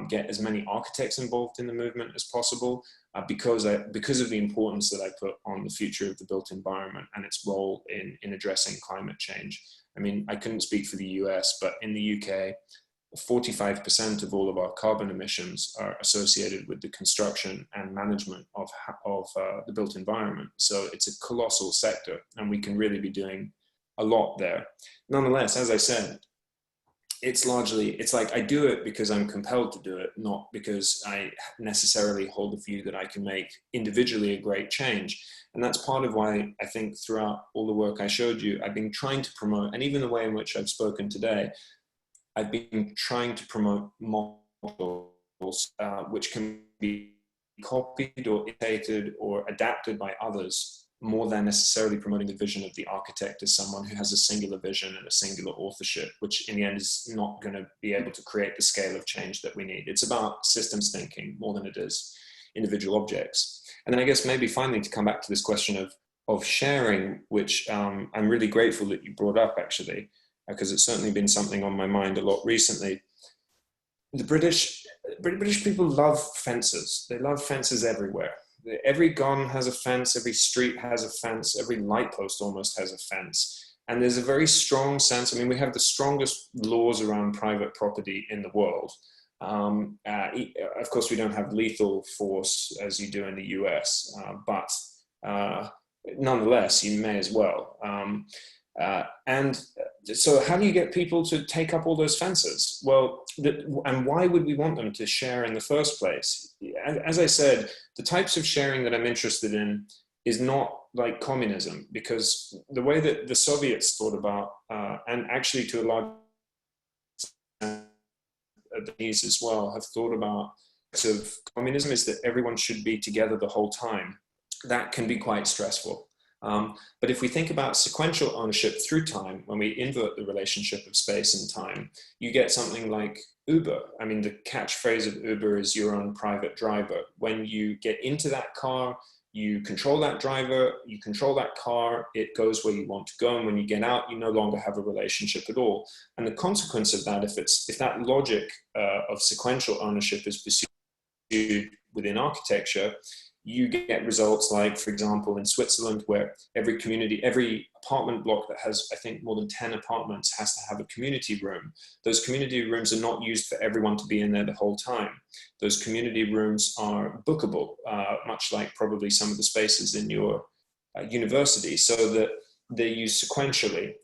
get as many architects involved in the movement as possible, because of the importance that I put on the future of the built environment and its role in addressing climate change. I mean, I couldn't speak for the US, but in the UK, 45% of all of our carbon emissions are associated with the construction and management of the built environment. So it's a colossal sector, and we can really be doing a lot there. Nonetheless, as I said, it's like I do it because I'm compelled to do it, not because I necessarily hold the view that I can make individually a great change. And that's part of why I think throughout all the work I showed you, I've been trying to promote, and even the way in which I've spoken today, I've been trying to promote models which can be copied or imitated or adapted by others more than necessarily promoting the vision of the architect as someone who has a singular vision and a singular authorship, which in the end is not going to be able to create the scale of change that we need. It's about systems thinking more than it is individual objects. And then I guess maybe finally to come back to this question of sharing, which I'm really grateful that you brought up actually, because it's certainly been something on my mind a lot recently. The British people love fences. They love fences everywhere. Every garden has a fence, every street has a fence, every light post almost has a fence. And there's a very strong sense, I mean, we have the strongest laws around private property in the world. Of course, we don't have lethal force as you do in the US, but nonetheless, you may as well. And so how do you get people to take up all those fences? Well, and why would we want them to share in the first place? As I said, the types of sharing that I'm interested in is not like communism, because the way that the Soviets thought about, and actually to a large extent the Chinese as well, have thought about of communism is that everyone should be together the whole time. That can be quite stressful. But if we think about sequential ownership through time, when we invert the relationship of space and time, you get something like Uber. I mean, the catchphrase of Uber is your own private driver. When you get into that car, you control that driver, you control that car, it goes where you want to go. And when you get out, you no longer have a relationship at all. And the consequence of that, if that logic of sequential ownership is pursued within architecture, you get results like, for example, in Switzerland, where every apartment block that has, I think, more than 10 apartments has to have a community room. Those community rooms are not used for everyone to be in there the whole time. Those community rooms are bookable, much like probably some of the spaces in your university, so that they're used sequentially.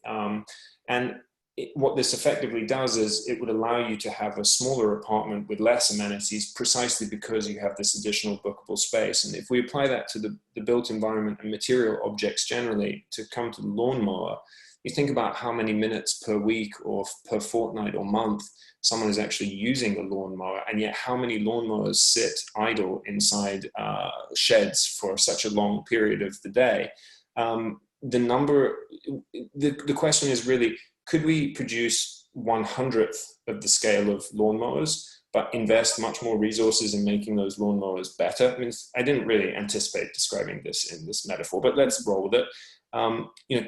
What this effectively does is it would allow you to have a smaller apartment with less amenities precisely because you have this additional bookable space. And if we apply that to the built environment and material objects generally, to come to the lawnmower, you think about how many minutes per week or per fortnight or month someone is actually using a lawnmower, and yet how many lawnmowers sit idle inside sheds for such a long period of the day. The question is really, could we produce 1/100th of the scale of lawnmowers, but invest much more resources in making those lawnmowers better? I mean, I didn't really anticipate describing this in this metaphor, but let's roll with it.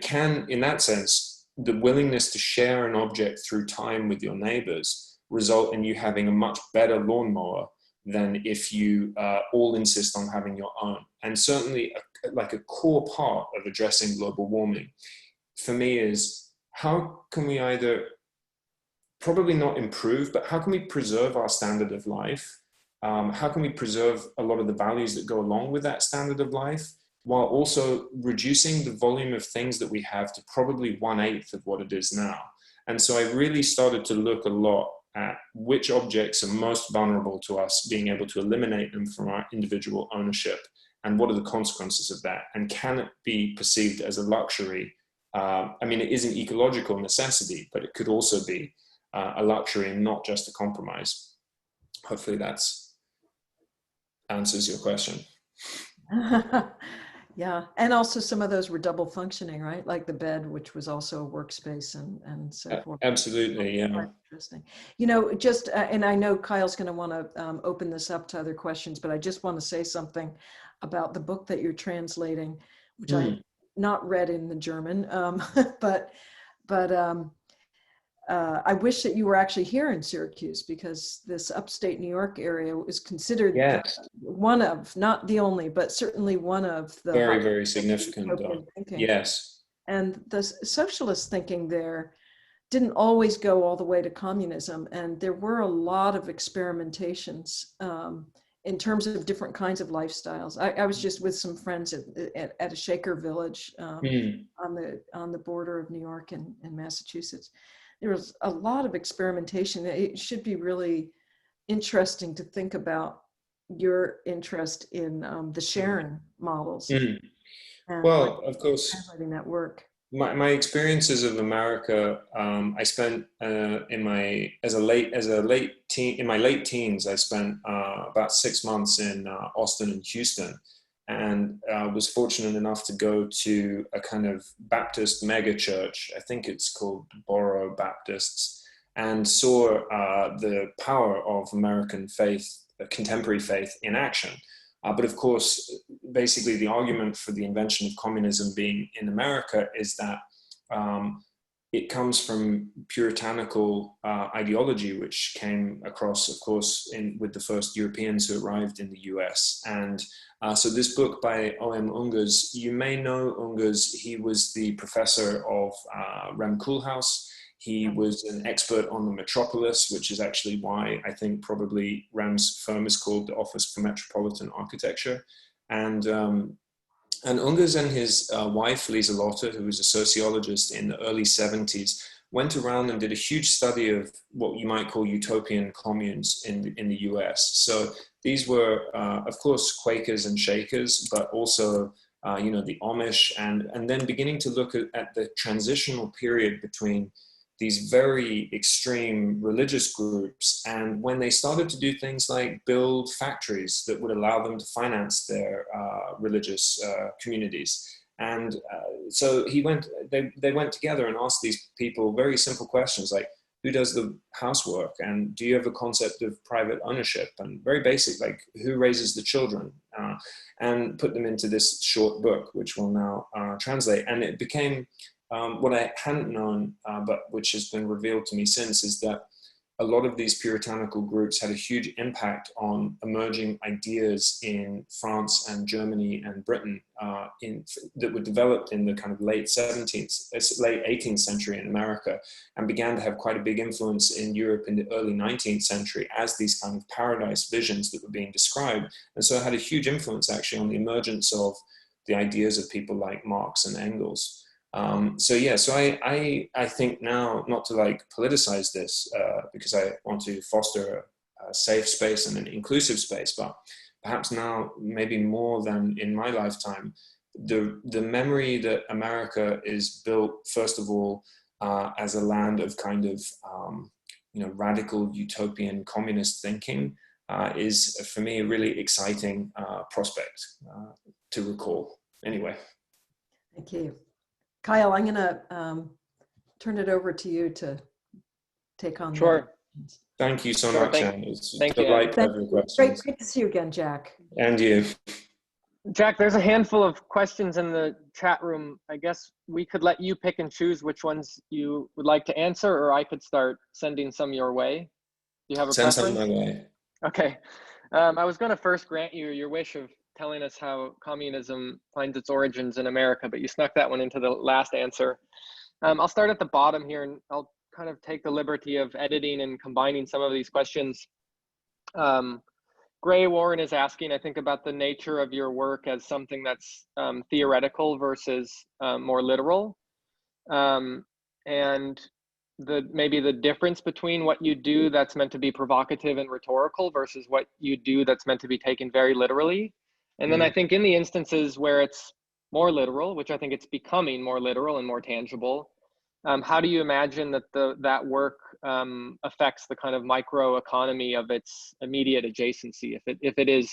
Can, in that sense, the willingness to share an object through time with your neighbors result in you having a much better lawnmower than if you all insist on having your own? And certainly, like a core part of addressing global warming, for me, is how can we either, probably not improve, but how can we preserve our standard of life? How can we preserve a lot of the values that go along with that standard of life, while also reducing the volume of things that we have to probably 1/8 of what it is now? And so I really started to look a lot at which objects are most vulnerable to us being able to eliminate them from our individual ownership, and what are the consequences of that? And can it be perceived as a luxury? I mean, it is an ecological necessity, but it could also be a luxury and not just a compromise. Hopefully that answers your question. Yeah, and also some of those were double functioning, right? Like the bed, which was also a workspace and so forth. Absolutely, yeah. Quite interesting. And I know Kyle's going to want to open this up to other questions, but I just want to say something about the book that you're translating, which I not read in the German, but I wish that you were actually here in Syracuse, because this upstate New York area is considered one of, not the only, but certainly one of the very, very significant. Yes. And the socialist thinking there didn't always go all the way to communism, and there were a lot of experimentations in terms of different kinds of lifestyles. I was just with some friends at a Shaker village on the border of New York and Massachusetts. There was a lot of experimentation. It should be really interesting to think about your interest in the sharing models. Well, of course, translating that work. My experiences of America, I spent in my late teens. I spent about 6 months in Austin and Houston, and was fortunate enough to go to a kind of Baptist mega church. I think it's called Borough Baptists, and saw the power of American faith, contemporary faith, in action. But of course, basically the argument for the invention of communism being in America is that it comes from puritanical ideology, which came across, of course, with the first Europeans who arrived in the US. And so this book by O.M. Ungers, you may know Ungers. He was the professor of Rem Koolhaas. He was an expert on the metropolis, which is actually why I think probably Rem's firm is called the Office for Metropolitan Architecture. And Ungers and his wife, Lisa Lotter, who was a sociologist in the early 70s, went around and did a huge study of what you might call utopian communes in the US. So these were, of course, Quakers and Shakers, but also, the Amish, and then beginning to look at the transitional period between these very extreme religious groups, and when they started to do things like build factories that would allow them to finance their religious communities. And so they went together and asked these people very simple questions like, who does the housework? And do you have a concept of private ownership? And very basic, like, who raises the children? And put them into this short book, which we'll now translate. And it became what I hadn't known, but which has been revealed to me since, is that a lot of these puritanical groups had a huge impact on emerging ideas in France and Germany and Britain that were developed in the kind of late 18th century in America, and began to have quite a big influence in Europe in the early 19th century as these kind of paradise visions that were being described. And so it had a huge influence actually on the emergence of the ideas of people like Marx and Engels. So I think now, not to like politicize this, because I want to foster a safe space and an inclusive space, but perhaps now, maybe more than in my lifetime, the memory that America is built, first of all, as a land of kind of, radical utopian communist thinking, is for me a really exciting prospect to recall. Anyway. Thank you. Kyle, I'm going to turn it over to you to take on. Sure. Thank you so much, Anne. It's thank you. Great to see you again, Jack. And you. Jack, there's a handful of questions in the chat room. I guess we could let you pick and choose which ones you would like to answer, or I could start sending some your way. Do you have a preference? Send some my way. Okay. I was going to first grant you your wish of telling us how communism finds its origins in America, but you snuck that one into the last answer. I'll start at the bottom here, and I'll kind of take the liberty of editing and combining some of these questions. Gray Warren is asking, I think, about the nature of your work as something that's theoretical versus more literal, and maybe the difference between what you do that's meant to be provocative and rhetorical versus what you do that's meant to be taken very literally. And then I think in the instances where it's more literal, which I think it's becoming more literal and more tangible, how do you imagine that that work affects the kind of microeconomy of its immediate adjacency, if it is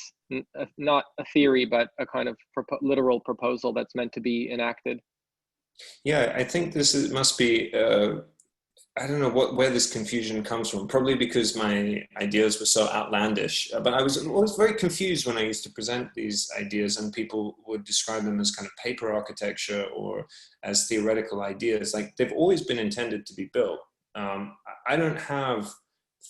not a theory, but a kind of literal proposal that's meant to be enacted? Yeah, I think must be, I don't know where this confusion comes from, probably because my ideas were so outlandish, but I was always very confused when I used to present these ideas and people would describe them as kind of paper architecture or as theoretical ideas. Like, they've always been intended to be built. I don't have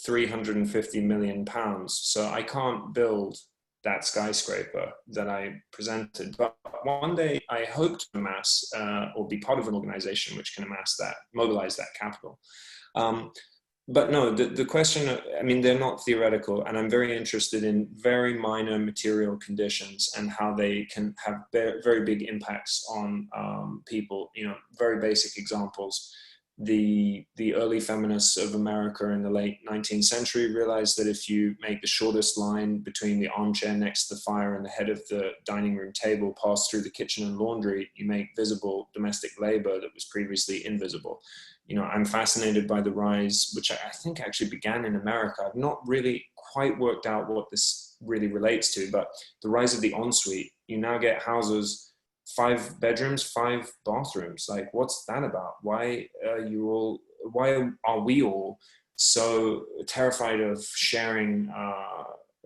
350 million pounds, so I can't build that skyscraper that I presented. But one day I hope to amass or be part of an organization which can mobilize that capital. But no, the question, I mean, they're not theoretical, and I'm very interested in very minor material conditions and how they can have very big impacts on people. Very basic examples. The early feminists of America in the late 19th century realized that if you make the shortest line between the armchair next to the fire and the head of the dining room table pass through the kitchen and laundry, you make visible domestic labor that was previously invisible. I'm fascinated by the rise, which I think actually began in America. I've not really quite worked out what this really relates to, but the rise of the ensuite. You now get houses, 5 bedrooms, 5 bathrooms. Like, what's that about? Why are we all so terrified of sharing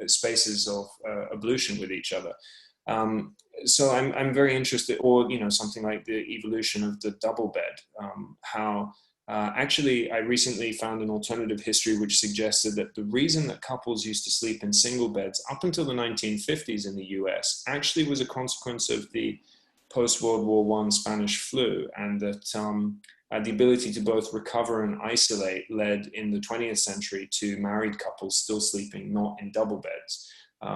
spaces of ablution with each other? So I'm very interested, or, you know, something like the evolution of the double bed, how actually I recently found an alternative history which suggested that the reason that couples used to sleep in single beds up until the 1950s in the US actually was a consequence of the post-World War I Spanish flu, and that the ability to both recover and isolate led in the 20th century to married couples still sleeping not in double beds.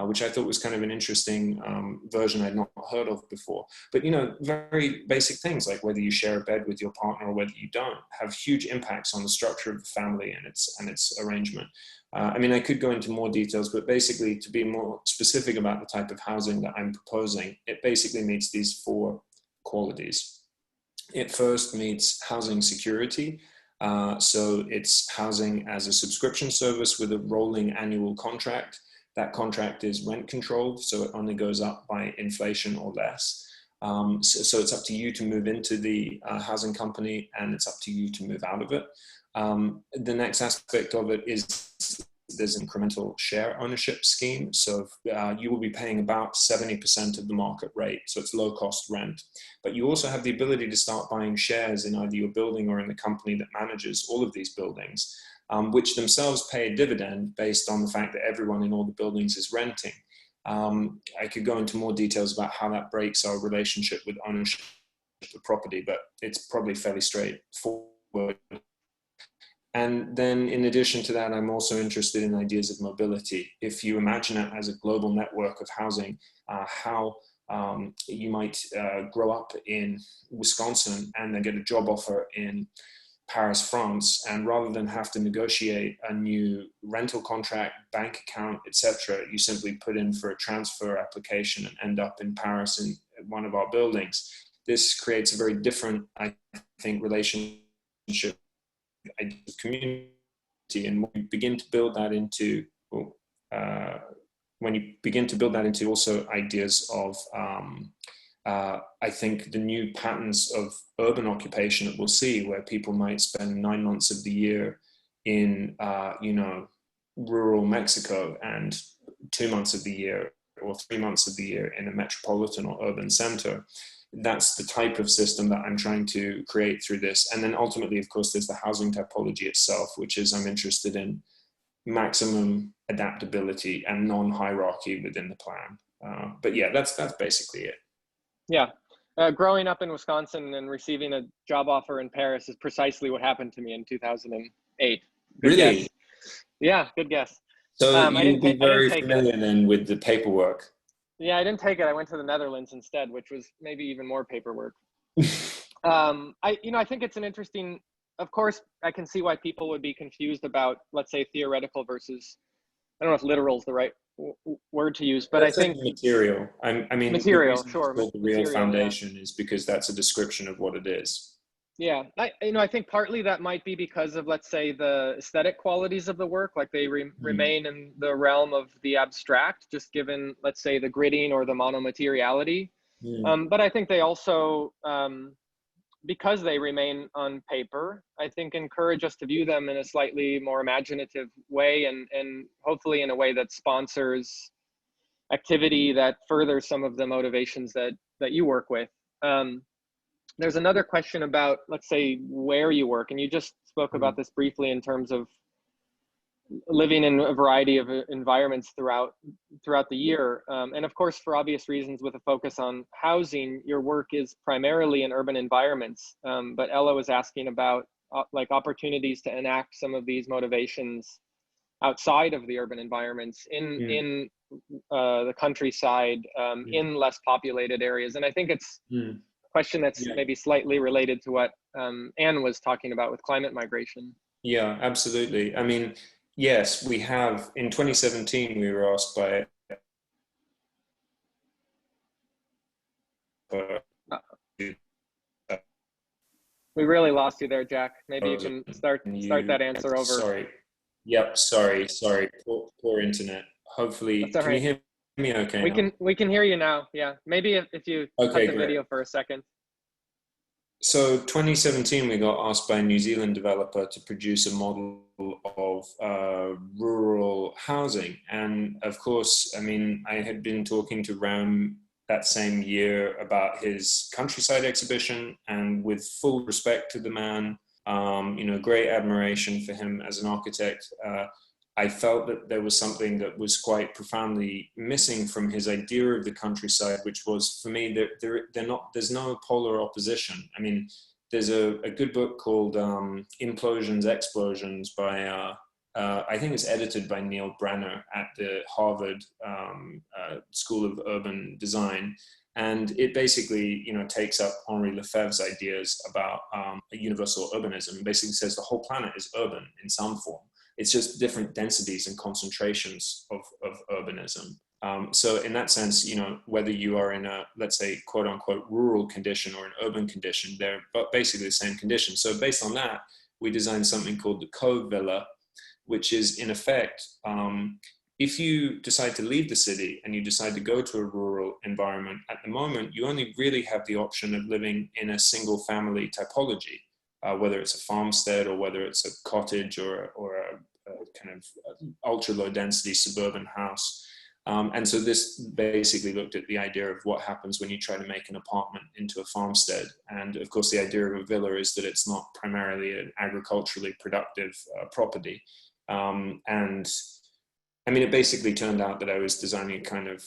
Which I thought was kind of an interesting version I'd not heard of before. But, you know, very basic things like whether you share a bed with your partner or whether you don't have huge impacts on the structure of the family and its arrangement. I mean, I could go into more details, but basically, to be more specific about the type of housing that I'm proposing, it basically meets these 4 qualities. It first meets housing security. So it's housing as a subscription service with a rolling annual contract. That contract is rent controlled, so it only goes up by inflation or less. So it's up to you to move into the housing company, and it's up to you to move out of it. The next aspect of it is there's an incremental share ownership scheme. So you will be paying about 70% of the market rate. So it's low cost rent. But you also have the ability to start buying shares in either your building or in the company that manages all of these buildings, which themselves pay a dividend based on the fact that everyone in all the buildings is renting. I could go into more details about how that breaks our relationship with ownership of property, but it's probably fairly straightforward. And then in addition to that, I'm also interested in ideas of mobility. If you imagine it as a global network of housing, how you might grow up in Wisconsin and then get a job offer in Paris, France, and rather than have to negotiate a new rental contract, bank account, etc., you simply put in for a transfer application and end up in Paris in one of our buildings. This creates a very different, I think, relationship community, and when you begin to build that into also ideas of I think the new patterns of urban occupation that we'll see, where people might spend 9 months of the year in rural Mexico and 2 months of the year or 3 months of the year in a metropolitan or urban center. That's the type of system that I'm trying to create through this. And then ultimately, of course, there's the housing typology itself, which is I'm interested in maximum adaptability and non-hierarchy within the plan. But yeah, that's basically it. Yeah. Growing up in Wisconsin and receiving a job offer in Paris is precisely what happened to me in 2008. Good really? Guess. Yeah, good guess. So you'd be very familiar then with the paperwork. Yeah, I didn't take it. I went to the Netherlands instead, which was maybe even more paperwork. I think it's an interesting, of course, I can see why people would be confused about, let's say, theoretical versus, I don't know if literal is the right word to use, but I think material. I mean, material, sure. The real foundation is because that's a description of what it is. Yeah, I think partly that might be because of, let's say, the aesthetic qualities of the work, like they remain in the realm of the abstract, just given, let's say, the gridding or the monomateriality. But I think they also, because they remain on paper, I think encourage us to view them in a slightly more imaginative way, and hopefully in a way that sponsors activity that furthers some of the motivations that you work with. There's another question about, let's say, where you work, and you just spoke about this briefly in terms of living in a variety of environments throughout the year. And of course, for obvious reasons, with a focus on housing, your work is primarily in urban environments. But Ella was asking about like opportunities to enact some of these motivations outside of the urban environments in the countryside, in less populated areas. And I think it's question that's maybe slightly related to what Anne was talking about with climate migration. Yeah, absolutely. I mean, yes, we have. In 2017, we were asked by we really lost you there, Jack. Maybe you can start that answer over. Sorry. Yep. Sorry. Poor internet. hopefully, That's all can you right. hear me okay now? We can hear you now. Yeah. Maybe if you cut Okay, the great. video for a second. So 2017, we got asked by a New Zealand developer to produce a model of rural housing. And of course, I mean, I had been talking to Ram that same year about his countryside exhibition, and with full respect to the man, you know, great admiration for him as an architect. I felt that there was something that was quite profoundly missing from his idea of the countryside, which was, for me, there's no polar opposition. I mean, there's a good book called Implosions, Explosions by, I think it's edited by Neil Brenner at the Harvard School of Urban Design. And it basically, you know, takes up Henri Lefebvre's ideas about a universal urbanism. It basically says the whole planet is urban in some form. It's just different densities and concentrations of urbanism. So in that sense, you know, whether you are in a, let's say, quote unquote, rural condition or an urban condition, they're basically the same condition. So based on that, we designed something called the co-villa, which is in effect, if you decide to leave the city and you decide to go to a rural environment, at the moment, you only really have the option of living in a single family typology. Whether it's a farmstead or whether it's a cottage or a kind of ultra low density suburban house. And so this basically looked at the idea of what happens when you try to make an apartment into a farmstead. And of course, the idea of a villa is that it's not primarily an agriculturally productive property. And I mean, it basically turned out that I was designing a kind of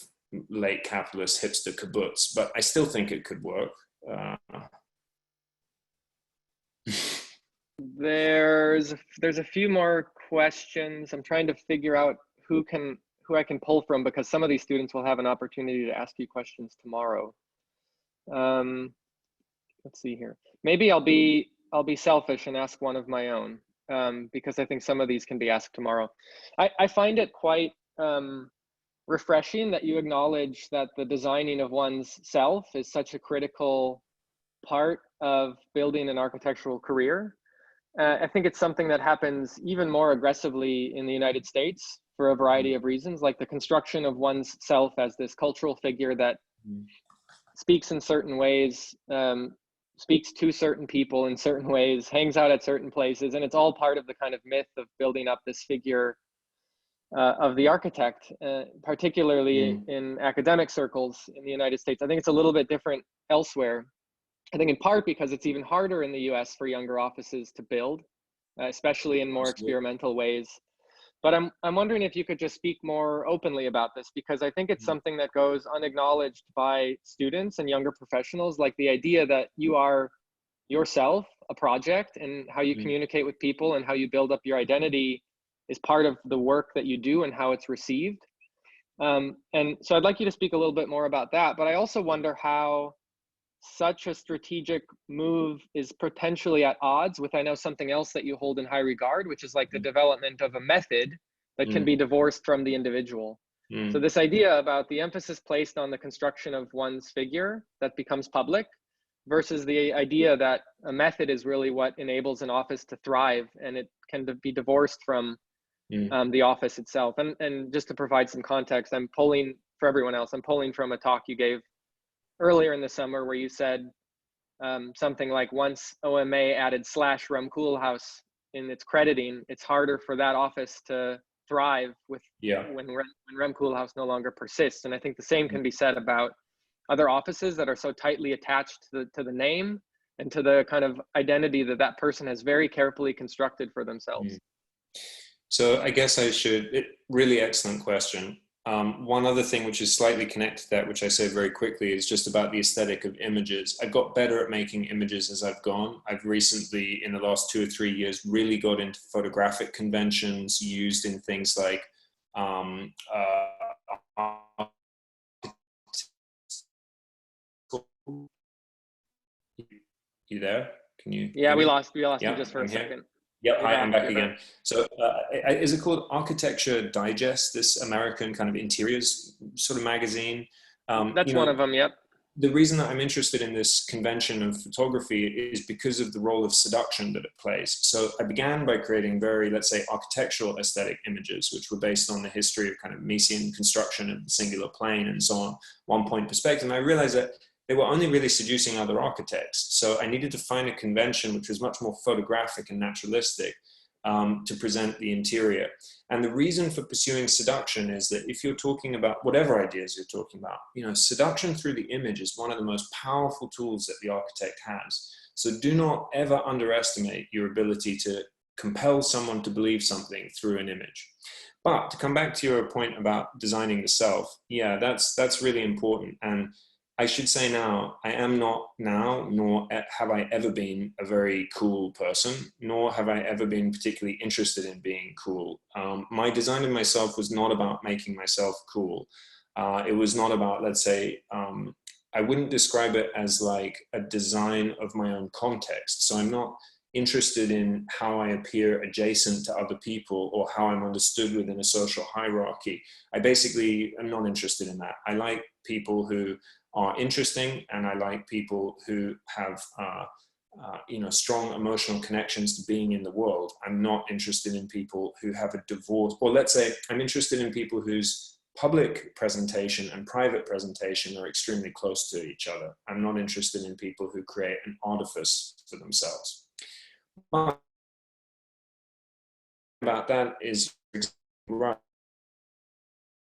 late capitalist hipster kibbutz, but I still think it could work. There's a few more questions. I'm trying to figure out who I can pull from, because some of these students will have an opportunity to ask you questions tomorrow. Let's see here. Maybe I'll be selfish and ask one of my own, because I think some of these can be asked tomorrow. I find it quite refreshing that you acknowledge that the designing of one's self is such a critical part of building an architectural career. I think it's something that happens even more aggressively in the United States for a variety of reasons, like the construction of one's self as this cultural figure that speaks in certain ways, speaks to certain people in certain ways, hangs out at certain places. And it's all part of the kind of myth of building up this figure of the architect, particularly in academic circles in the United States. I think it's a little bit different elsewhere. I think in part because it's even harder in the US for younger offices to build, especially in more experimental ways. But I'm wondering if you could just speak more openly about this, because I think it's something that goes unacknowledged by students and younger professionals, like the idea that you are yourself a project, and how you communicate with people and how you build up your identity is part of the work that you do and how it's received. And so I'd like you to speak a little bit more about that, but I also wonder how such a strategic move is potentially at odds with, I know, something else that you hold in high regard, which is like the development of a method that can be divorced from the individual. So this idea about the emphasis placed on the construction of one's figure that becomes public versus the idea that a method is really what enables an office to thrive, and it can be divorced from the office itself. And just to provide some context, I'm pulling, for everyone else, I'm pulling from a talk you gave earlier in the summer where you said something like, once OMA added / Rem Koolhaas in its crediting, it's harder for that office to thrive with when Rem Koolhaas no longer persists. And I think the same can be said about other offices that are so tightly attached to the name and to the kind of identity that that person has very carefully constructed for themselves. So I guess really excellent question. One other thing which is slightly connected to that, which I say very quickly, is just about the aesthetic of images. I've got better at making images as I've gone. I've recently, in the last 2 or 3 years, really got into photographic conventions used in things like you there? Can you? Yeah, we lost you just for a here. second. Yeah, I'm back again. So is it called Architecture Digest, this American kind of interiors sort of magazine? That's one of them, yep. the reason that I'm interested in this convention of photography is because of the role of seduction that it plays. So I began by creating very, let's say, architectural aesthetic images, which were based on the history of kind of Mesian construction of the singular plane and so on, one point perspective. And I realized that they were only really seducing other architects. So I needed to find a convention which was much more photographic and naturalistic to present the interior. And the reason for pursuing seduction is that if you're talking about whatever ideas you're talking about, you know, seduction through the image is one of the most powerful tools that the architect has. So do not ever underestimate your ability to compel someone to believe something through an image. But to come back to your point about designing the self, yeah, that's really important. And I should say now, I am not now, nor have I ever been a very cool person, nor have I ever been particularly interested in being cool. My design of myself was not about making myself cool. It was not about, let's say, I wouldn't describe it as like a design of my own context. So I'm not interested in how I appear adjacent to other people or how I'm understood within a social hierarchy. I basically am not interested in that. I like people who are interesting, and I like people who have you know, strong emotional connections to being in the world. I'm not interested in people who have a divorce, or let's say I'm interested in people whose public presentation and private presentation are extremely close to each other. I'm not interested in people who create an artifice for themselves. But about that is right.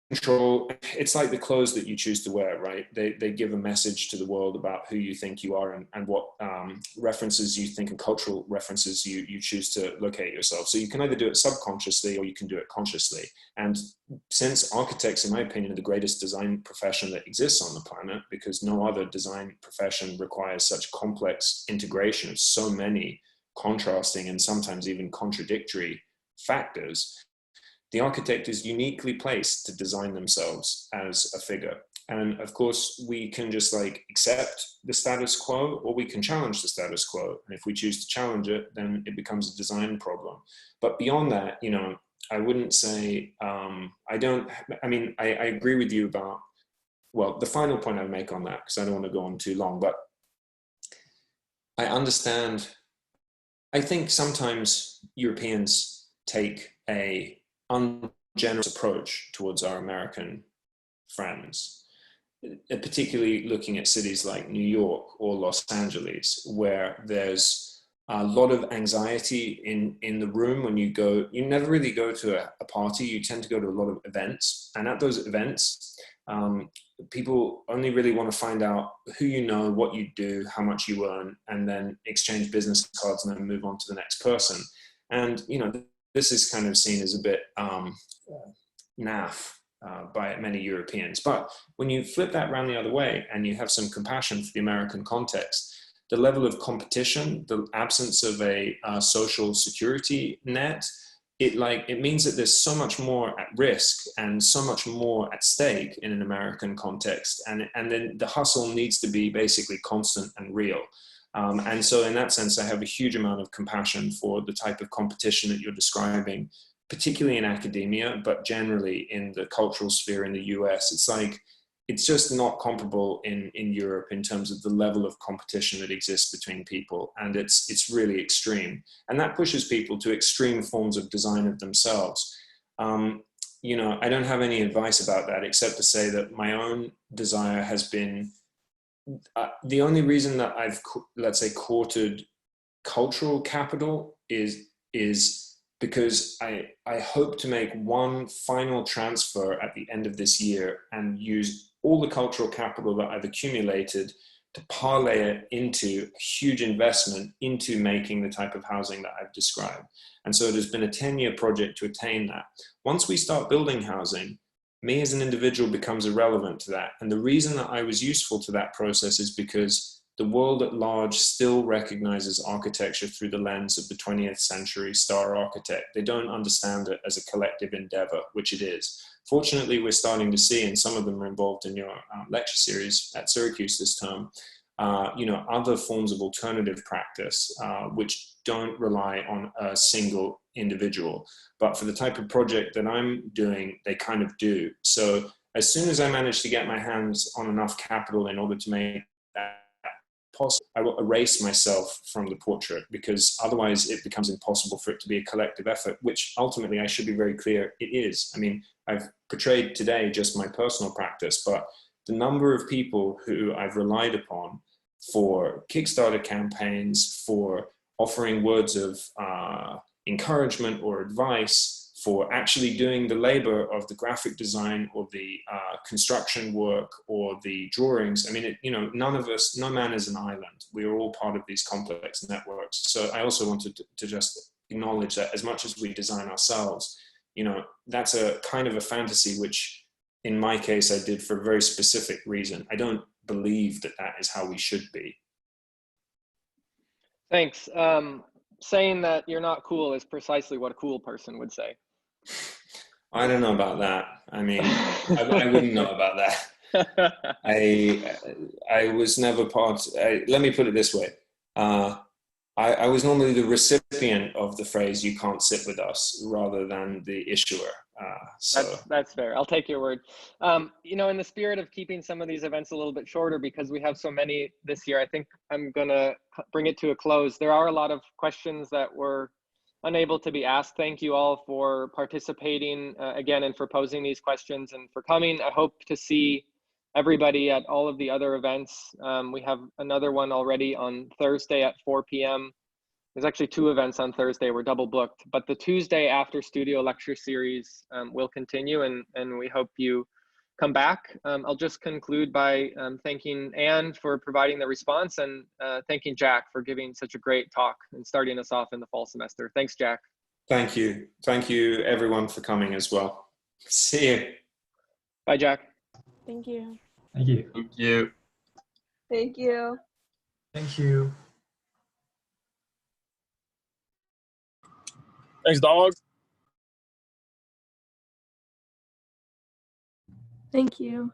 Control, it's like the clothes that you choose to wear, right? They give a message to the world about who you think you are and what references you think and cultural references you choose to locate yourself. So you can either do it subconsciously or you can do it consciously. And since architects, in my opinion, are the greatest design profession that exists on the planet, because no other design profession requires such complex integration of so many contrasting and sometimes even contradictory factors, the architect is uniquely placed to design themselves as a figure. And of course, we can just like accept the status quo, or we can challenge the status quo. And if we choose to challenge it, then it becomes a design problem. But beyond that, you know, I wouldn't say, I agree with you about, well, the final point I make on that, because I don't want to go on too long, but I understand, I think sometimes Europeans take a ungenerous approach towards our American friends, particularly looking at cities like New York or Los Angeles, where there's a lot of anxiety in the room when you go. You never really go to a party, you tend to go to a lot of events, and at those events, people only really want to find out who you know, what you do, how much you earn, and then exchange business cards and then move on to the next person. And, you know, this is kind of seen as a bit naff by many Europeans. But when you flip that around the other way and you have some compassion for the American context, the level of competition, the absence of a social security net, it means that there's so much more at risk and so much more at stake in an American context. And then the hustle needs to be basically constant and real. And so in that sense, I have a huge amount of compassion for the type of competition that you're describing, particularly in academia, but generally in the cultural sphere in the US. It's like, it's just not comparable in Europe in terms of the level of competition that exists between people. And it's really extreme. And that pushes people to extreme forms of design of themselves. You know, I don't have any advice about that, except to say that my own desire has been, the only reason that I've, let's say, courted cultural capital is because I hope to make one final transfer at the end of this year and use all the cultural capital that I've accumulated to parlay it into a huge investment into making the type of housing that I've described. And so it has been a 10-year project to attain that. Once we start building housing, me as an individual becomes irrelevant to that. And the reason that I was useful to that process is because the world at large still recognizes architecture through the lens of the 20th century star architect. They don't understand it as a collective endeavor, which it is. Fortunately, we're starting to see, and some of them are involved in your lecture series at Syracuse this term, you know, other forms of alternative practice, which don't rely on a single individual. But for the type of project that I'm doing, they kind of do. So As soon as I manage to get my hands on enough capital in order to make that possible, I will erase myself from the portrait, because otherwise it becomes impossible for it to be a collective effort, which ultimately, I should be very clear, it is. I mean, I've portrayed today just my personal practice, but the number of people who I've relied upon for Kickstarter campaigns, for offering words of encouragement or advice, for actually doing the labor of the graphic design or the construction work or the drawings. I mean, you know, none of us, no man is an island. We are all part of these complex networks. So I also wanted to just acknowledge that as much as we design ourselves, you know, that's a kind of a fantasy, which in my case, I did for a very specific reason. I don't believe that that is how we should be. Thanks. Saying that you're not cool is precisely what a cool person would say. I don't know about that. I mean, I wouldn't know about that. I was never part, let me put it this way. I was normally the recipient of the phrase, "you can't sit with us," rather than the issuer. So that's fair. I'll take your word. You know, in the spirit of keeping some of these events a little bit shorter, because we have so many this year, I think I'm gonna bring it to a close. There are a lot of questions that were unable to be asked. Thank you all for participating again, and for posing these questions and for coming. I hope to see everybody at all of the other events. We have another one already on Thursday at 4 p.m. There's actually 2 events on Thursday. We're double booked, but the Tuesday after studio lecture series will continue, and we hope you come back. I'll just conclude by thanking Anne for providing the response, and thanking Jack for giving such a great talk and starting us off in the fall semester. Thanks, Jack. thank you. Thank you everyone for coming as well. See you. Bye, Jack. Thank you. Thank you. Thank you. Thank you. Thank you. Thanks, dog. Thank you.